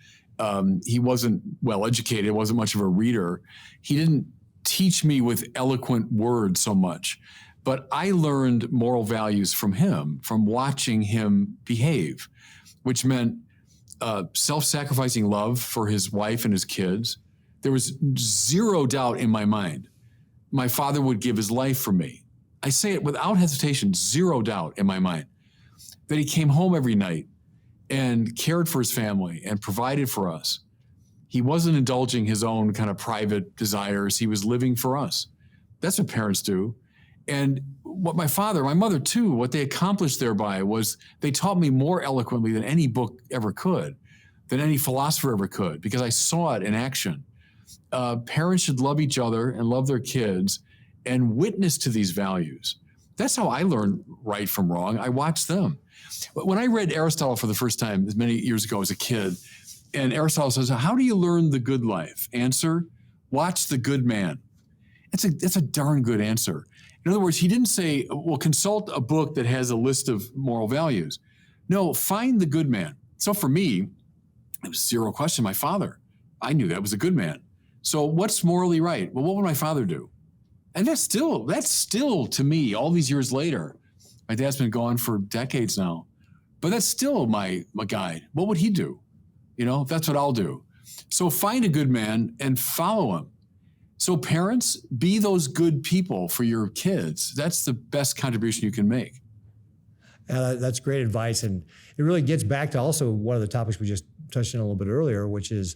B: He wasn't well educated, wasn't much of a reader. He didn't teach me with eloquent words so much, but I learned moral values from him, from watching him behave, which meant self-sacrificing love for his wife and his kids. There was zero doubt in my mind my father would give his life for me. I say it without hesitation, zero doubt in my mind, that he came home every night and cared for his family and provided for us. He wasn't indulging his own kind of private desires. He was living for us. That's what parents do. And what my mother too, what they accomplished thereby was they taught me more eloquently than any book ever could, than any philosopher ever could, because I saw it in action. Parents should love each other and love their kids and witness to these values. That's how I learned right from wrong. I watched them. When I read Aristotle for the first time many years ago as a kid, and Aristotle says, how do you learn the good life? Answer, watch the good man. That's a darn good answer. In other words, he didn't say, well, consult a book that has a list of moral values. No, find the good man. So for me, it was zero question. My father, I knew that was a good man. So what's morally right? Well, what would my father do? And that's still to me, all these years later, my dad's been gone for decades now, but that's still my guide. What would he do? That's what I'll do. So find a good man and follow him. So parents, be those good people for your kids. That's the best contribution you can make.
A: That's great advice. And it really gets back to also one of the topics we just touched on a little bit earlier, which is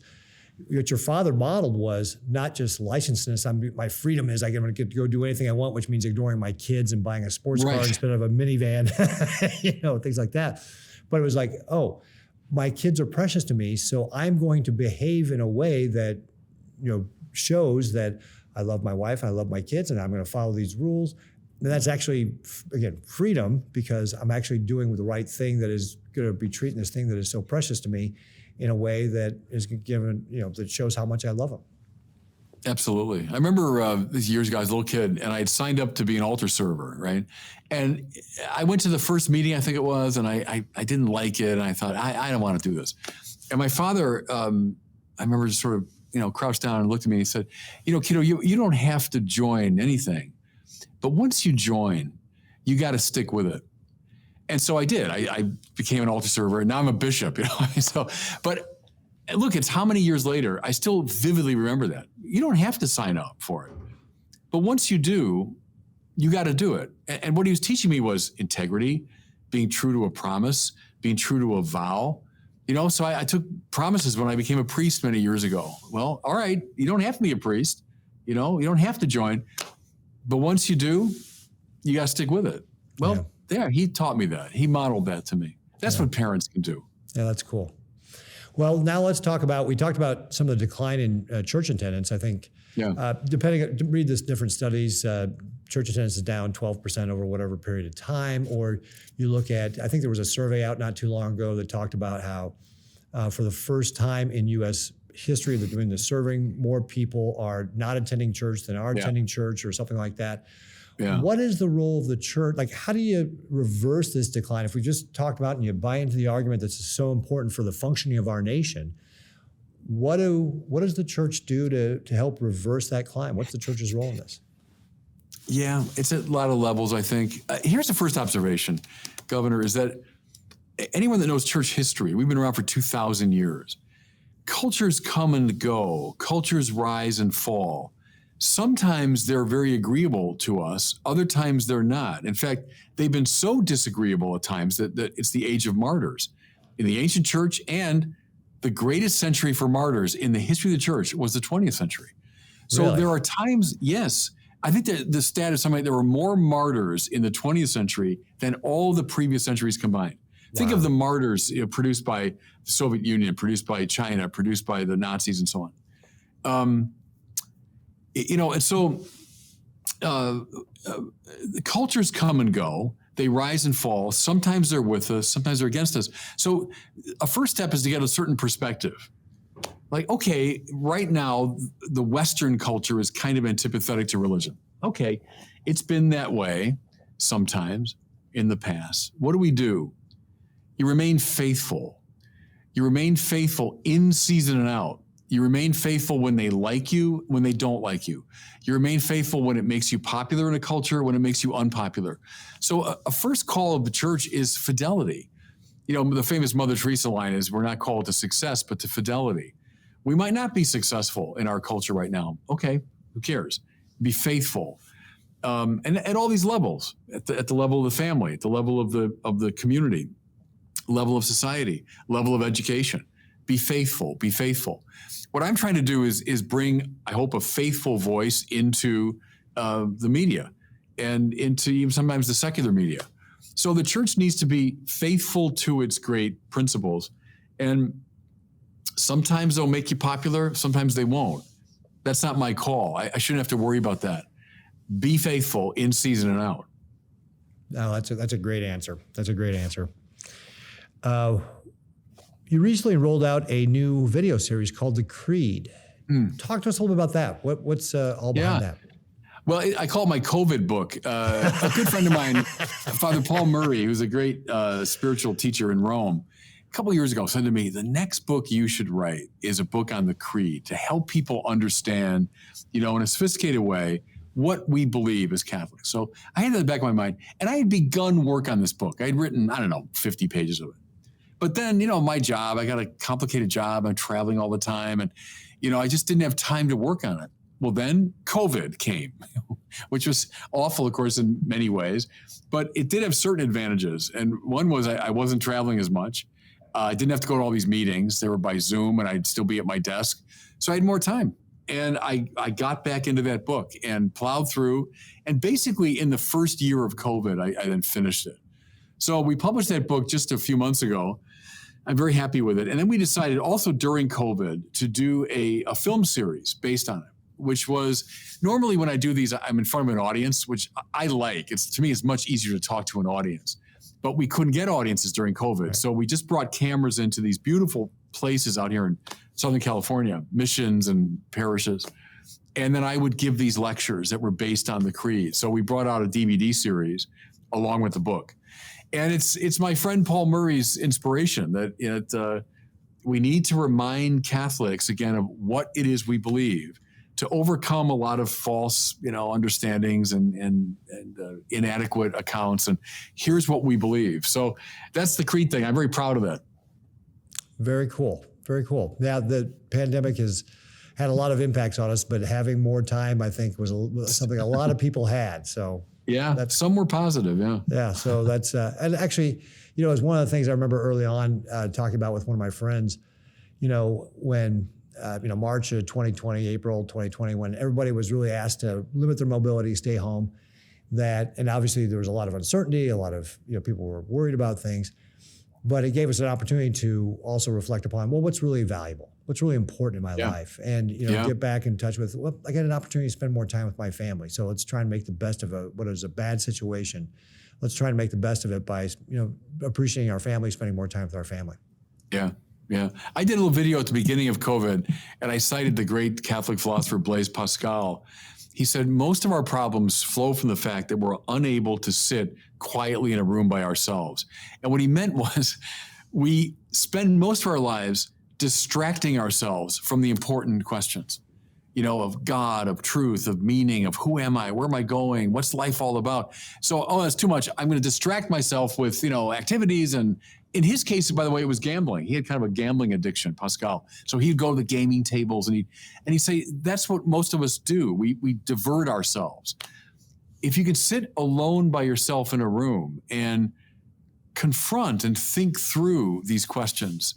A: what your father modeled was not just licentiousness. My freedom is I can get to go do anything I want, which means ignoring my kids and buying a sports car instead of a minivan, things like that. But it was like, oh, my kids are precious to me, so I'm going to behave in a way that, shows that I love my wife, I love my kids, and I'm going to follow these rules. And that's actually, again, freedom, because I'm actually doing the right thing that is going to be treating this thing that is so precious to me in a way that is given, that shows how much I love them.
B: Absolutely. I remember these years ago, I was a little kid, and I had signed up to be an altar server, right? And I went to the first meeting, I think it was, and I didn't like it, and I thought, I don't want to do this. And my father, I remember just sort of, crouched down and looked at me and he said, kiddo, you don't have to join anything, but once you join, you got to stick with it. And so I did. I became an altar server, and now I'm a bishop, but look, it's how many years later, I still vividly remember that. You don't have to sign up for it. But once you do, you got to do it. And what he was teaching me was integrity, being true to a promise, being true to a vow. So I took promises when I became a priest many years ago. Well, all right, you don't have to be a priest. You don't have to join. But once you do, you got to stick with it. Well, he taught me that. He modeled that to me. That's what parents can do. Yeah,
A: that's cool. Well, now let's talk about, we talked about some of the decline in church attendance. I think, read this different studies, church attendance is down 12% over whatever period of time. Or you look at, I think there was a survey out not too long ago that talked about how for the first time in U.S. history, they're doing the surveying, more people are not attending church than are attending church or something like that. Yeah. What is the role of the church? Like, how do you reverse this decline? If we just talked about and you buy into the argument that's so important for the functioning of our nation, what does the church do to help reverse that climb? What's the church's role in this?
B: Yeah, it's at a lot of levels, I think. Here's the first observation, Governor, is that anyone that knows church history, we've been around for 2,000 years. Cultures come and go. Cultures rise and fall. Sometimes they're very agreeable to us. Other times they're not. In fact, they've been so disagreeable at times that it's the age of martyrs. In the ancient church, and the greatest century for martyrs in the history of the church was the 20th century. So really? There are times, yes, I think that the stat is something like there were more martyrs in the 20th century than all the previous centuries combined. Think of the martyrs, produced by the Soviet Union, produced by China, produced by the Nazis, and so on. And so the cultures come and go. They rise and fall. Sometimes they're with us, sometimes they're against us. So a first step is to get a certain perspective. Like, okay, right now, the Western culture is kind of antipathetic to religion. Okay, it's been that way sometimes in the past. What do? You remain faithful. You remain faithful in season and out. You remain faithful when they like you, when they don't like you. You remain faithful when it makes you popular in a culture, when it makes you unpopular. So a first call of the church is fidelity. The famous Mother Teresa line is, we're not called to success, but to fidelity. We might not be successful in our culture right now. Okay, who cares? Be faithful. And at all these levels, at the level of the family, at the level of the community, level of society, level of education. Be faithful, be faithful. What I'm trying to do is bring, I hope, a faithful voice into the media and into even sometimes the secular media. So the church needs to be faithful to its great principles. And sometimes they'll make you popular, sometimes they won't. That's not my call. I shouldn't have to worry about that. Be faithful in season and out.
A: No, that's a great answer. That's a great answer. You recently rolled out a new video series called The Creed. Talk to us a little bit about that. What's all behind that?
B: Well, I call it my COVID book. A good friend of mine, Father Paul Murray, who's a great spiritual teacher in Rome, a couple of years ago said to me, the next book you should write is a book on the Creed to help people understand, in a sophisticated way, what we believe as Catholics. So I had that in the back of my mind, and I had begun work on this book. I had written, 50 pages of it. But then, my job, I got a complicated job. I'm traveling all the time. And, I just didn't have time to work on it. Well, then COVID came, which was awful, of course, in many ways. But it did have certain advantages. And one was I wasn't traveling as much. I didn't have to go to all these meetings. They were by Zoom, and I'd still be at my desk. So I had more time. And I got back into that book and plowed through. And basically, in the first year of COVID, I then finished it. So we published that book just a few months ago. I'm very happy with it. And then we decided also during COVID to do a film series based on it, which was normally when I do these, I'm in front of an audience, which I like. To me, it's much easier to talk to an audience. But we couldn't get audiences during COVID. Right. So we just brought cameras into these beautiful places out here in Southern California, missions and parishes. And then I would give these lectures that were based on the Creed. So we brought out a DVD series along with the book. And it's my friend Paul Murray's inspiration that we need to remind Catholics again of what it is we believe to overcome a lot of false, understandings and inadequate accounts. And here's what we believe. So that's the Creed thing. I'm very proud of that. Very cool.
A: Very cool. Yeah, the pandemic has had a lot of impacts on us, but having more time, I think, was something a lot of people had. So.
B: Yeah, some were positive, yeah.
A: Yeah, so that's, and actually, it was one of the things I remember early on talking about with one of my friends, when, March of 2020, April 2020, when everybody was really asked to limit their mobility, stay home, and obviously there was a lot of uncertainty, a lot of, people were worried about things, but it gave us an opportunity to also reflect upon, well, what's really valuable? What's really important in my life? And, get back in touch with, well, I got an opportunity to spend more time with my family. So let's try and make the best of what is a bad situation. Let's try and make the best of it by, appreciating our family, spending more time with our family.
B: Yeah. Yeah. I did a little video at the beginning of COVID, and I cited the great Catholic philosopher Blaise Pascal. He said, most of our problems flow from the fact that we're unable to sit quietly in a room by ourselves. And what he meant was we spend most of our lives distracting ourselves from the important questions, of God, of truth, of meaning, of who am I, where am I going, what's life all about? So, that's too much. I'm going to distract myself with, activities. And in his case, by the way, it was gambling. He had kind of a gambling addiction, Pascal. So he'd go to the gaming tables and he'd say, that's what most of us do. We divert ourselves. If you could sit alone by yourself in a room and confront and think through these questions,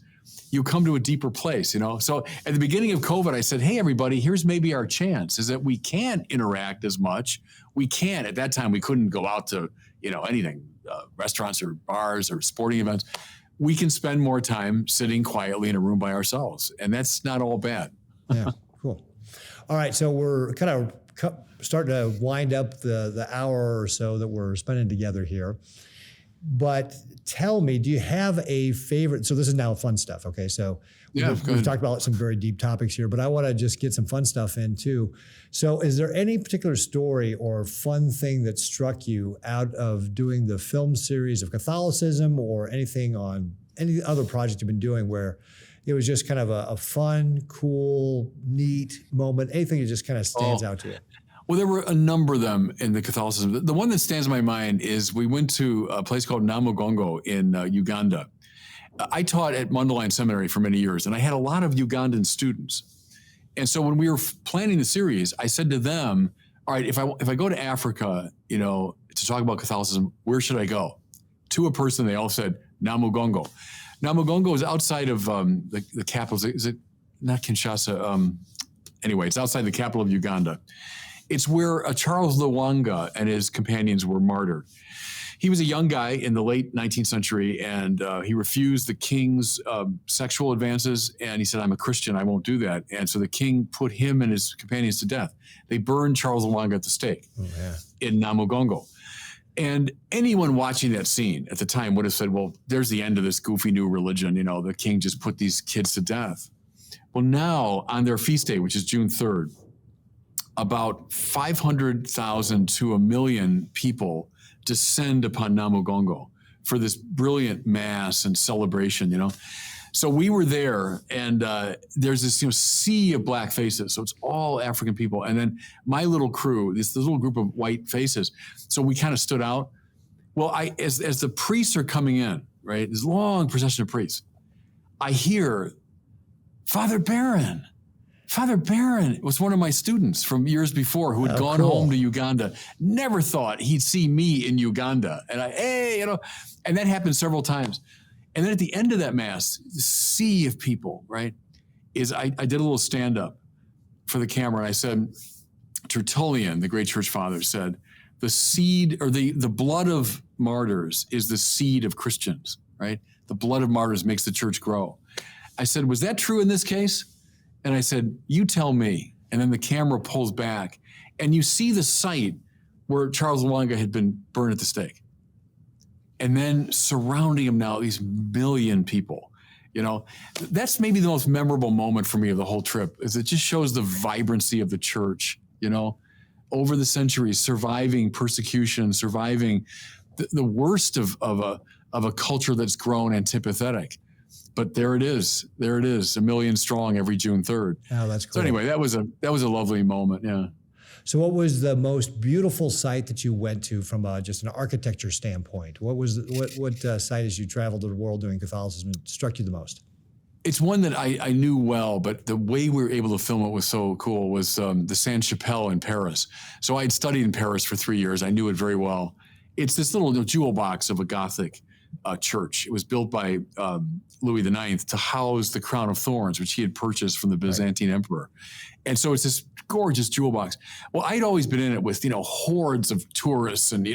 B: you come to a deeper place, So at the beginning of COVID, I said, hey, everybody, here's maybe our chance, is that we can't interact as much. We can't. At that time, we couldn't go out to, anything, restaurants or bars or sporting events, we can spend more time sitting quietly in a room by ourselves. And that's not all bad.
A: Yeah, cool. All right, so we're kind of starting to wind up the hour or so that we're spending together here. But tell me, do you have a favorite? So this is now fun stuff, okay? So we've talked about some very deep topics here, but I want to just get some fun stuff in too. So is there any particular story or fun thing that struck you out of doing the film series of Catholicism or anything on any other project you've been doing where it was just kind of a fun, cool, neat moment, anything that just kind of stands out to you?
B: Well, there were a number of them in the Catholicism. The one that stands in my mind is we went to a place called Namogongo in Uganda. I taught at Mundelein Seminary for many years, and I had a lot of Ugandan students. And so when we were planning the series, I said to them, all right, if I go to Africa, to talk about Catholicism, where should I go? To a person, they all said, Namogongo. Namogongo is outside of the capital. Is it not Kinshasa? Anyway, it's outside the capital of Uganda. It's where Charles Lwanga and his companions were martyred. He was a young guy in the late 19th century, and he refused the king's sexual advances, and he said, I'm a Christian, I won't do that. And so the king put him and his companions to death. They burned Charles Lwanga at the stake in Namogongo. And anyone watching that scene at the time would have said, well, there's the end of this goofy new religion. The king just put these kids to death. Well, now on their feast day, which is June 3rd, about 500,000 to 1 million people descend upon Namogongo for this brilliant mass and celebration, So we were there, and there's this sea of black faces. So it's all African people. And then my little crew, this little group of white faces. So we kind of stood out. Well, as the priests are coming in, right, this long procession of priests, I hear, Father Barron was one of my students from years before who had gone home to Uganda, never thought he'd see me in Uganda. And and that happened several times. And then at the end of that mass, the sea of people, right, I did a little stand-up for the camera, and I said, Tertullian, the great church father, said, the seed or the blood of martyrs is the seed of Christians, right? The blood of martyrs makes the church grow. I said, was that true in this case? And I said, you tell me. And then the camera pulls back, and you see the site where Charles Lwanga had been burned at the stake. And then surrounding him now, these million people, that's maybe the most memorable moment for me of the whole trip, is it just shows the vibrancy of the church, over the centuries, surviving persecution, surviving the worst of a culture that's grown antipathetic. But there it is, 1 million strong every June 3rd.
A: Oh, that's cool.
B: So anyway, that was a lovely moment, yeah.
A: So what was the most beautiful site that you went to from just an architecture standpoint? What site as you traveled the world doing Catholicism struck you the most?
B: It's one that I knew well, but the way we were able to film it was so cool, was the Sainte-Chapelle in Paris. So I had studied in Paris for 3 years. I knew it very well. It's this little jewel box of a Gothic church. It was built by Louis IX to house the crown of thorns, which he had purchased from the Byzantine emperor. And so it's this gorgeous jewel box. Well, I'd always been in it with, hordes of tourists and,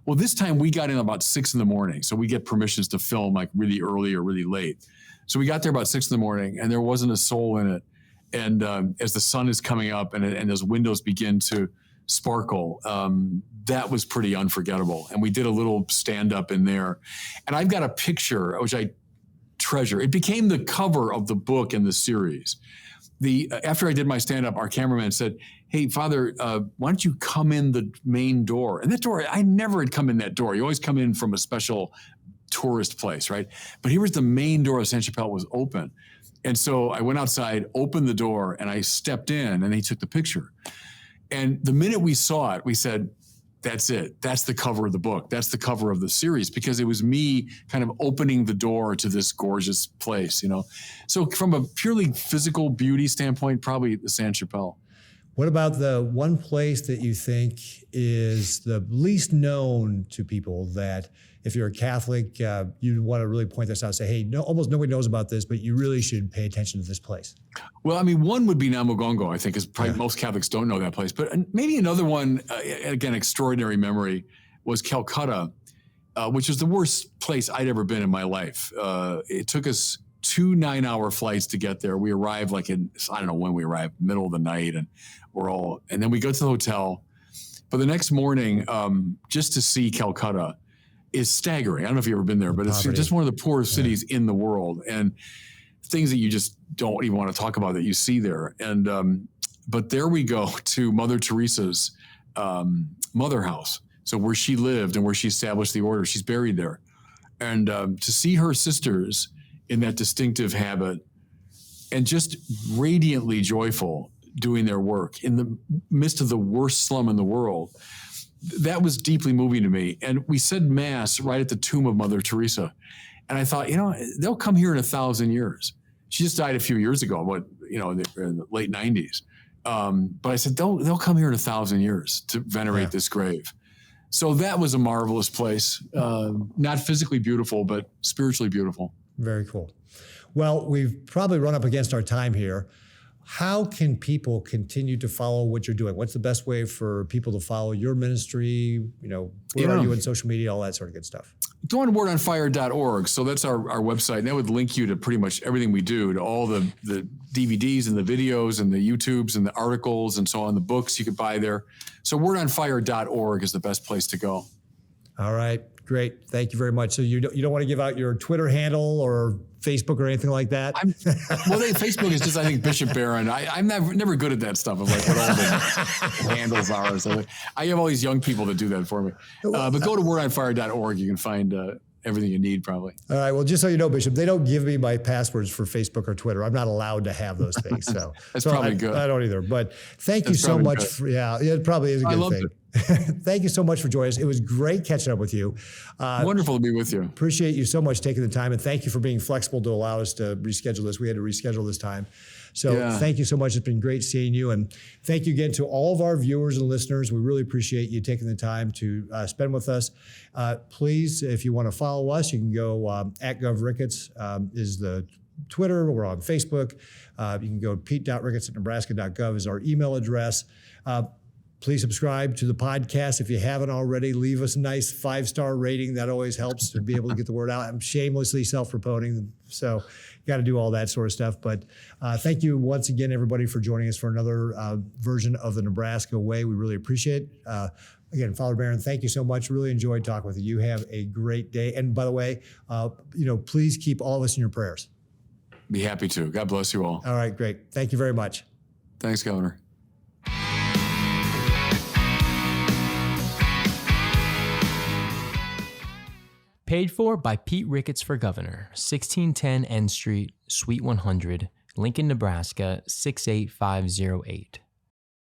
B: well, this time we got in about 6 a.m. So we get permissions to film like really early or really late. So we got there about 6 a.m. and there wasn't a soul in it. And as the sun is coming up and those windows begin to sparkle, that was pretty unforgettable. And we did a little stand-up in there. And I've got a picture, which I treasure. It became the cover of the book in the series. After I did my stand-up, our cameraman said, hey, Father, why don't you come in the main door? And that door, I never had come in that door. You always come in from a special tourist place, right? But here was the main door of Sainte-Chapelle was open. And so I went outside, opened the door, and I stepped in, and he took the picture. And the minute we saw it, we said, that's it. That's the cover of the book. That's the cover of the series, because it was me kind of opening the door to this gorgeous place, So from a purely physical beauty standpoint, probably the Sainte-Chapelle.
A: What about the one place that you think is the least known to people that if you're a Catholic, you want to really point this out and say, hey, almost nobody knows about this, but you really should pay attention to this place?
B: Well, I mean, one would be Namogongo, I think, is probably most Catholics don't know that place. But maybe another one, again, extraordinary memory, was Calcutta. which was the worst place I'd ever been in my life. It took us 2 9-hour flights to get there. We arrived I don't know when we arrived, middle of the night, and then we go to the hotel. But the next morning, just to see Calcutta is staggering. I don't know if you've ever been there, but it's just one of the poorest cities in the world, and things that you just don't even want to talk about that you see there. And but there we go to Mother Teresa's mother house. So where she lived and where she established the order, she's buried there. And to see her sisters in that distinctive habit and just radiantly joyful doing their work in the midst of the worst slum in the world, that was deeply moving to me. And we said Mass right at the tomb of Mother Teresa. And I thought, they'll come here in 1,000 years. She just died a few years ago, in the late 90s. But I said, they'll come here in 1,000 years to venerate this grave. So that was a marvelous place. Not physically beautiful, but spiritually beautiful.
A: Very cool. Well, we've probably run up against our time here. How can people continue to follow what you're doing? What's the best way for people to follow your ministry? Where are you in social media, all that sort of good stuff?
B: Go on wordonfire.org. So that's our website. And that would link you to pretty much everything we do, to all the DVDs and the videos and the YouTubes and the articles and so on, the books you could buy there. So wordonfire.org is the best place to go. All right.
A: Great. Thank you very much. So you don't want to give out your Twitter handle or Facebook or anything like that?
B: Facebook is just, I think, Bishop Barron. I'm never good at that stuff of what all the handles are. So I have all these young people that do that for me. But go to wordonfire.org. You can find everything you need probably.
A: All right. Well, just so you know, Bishop, they don't give me my passwords for Facebook or Twitter. I'm not allowed to have those things. So
B: that's probably good.
A: I don't either. But thank you so much. It probably is a good thing. Thank you so much for joining us. It was great catching up with you.
B: Wonderful to be with you.
A: Appreciate you so much taking the time, and thank you for being flexible to allow us to reschedule this. We had to reschedule this time. So Thank you so much. It's been great seeing you, and thank you again to all of our viewers and listeners. We really appreciate you taking the time to spend with us. Please, if you want to follow us, you can go at Gov Ricketts is the Twitter. We're on Facebook. You can go pete.ricketts@nebraska.gov is our email address. Please subscribe to the podcast if you haven't already. Leave us a nice 5-star rating. That always helps to be able to get the word out. I'm shamelessly self-promoting, so got to do all that sort of stuff. But thank you once again, everybody, for joining us for another version of the Nebraska Way. We really appreciate it. Again, Father Barron, thank you so much. Really enjoyed talking with you. You have a great day. And by the way, please keep all of us in your prayers.
B: Be happy to. God bless you all.
A: All right, great. Thank you very much.
B: Thanks, Governor.
C: Paid for by Pete Ricketts for Governor, 1610 N Street, Suite 100, Lincoln, Nebraska, 68508.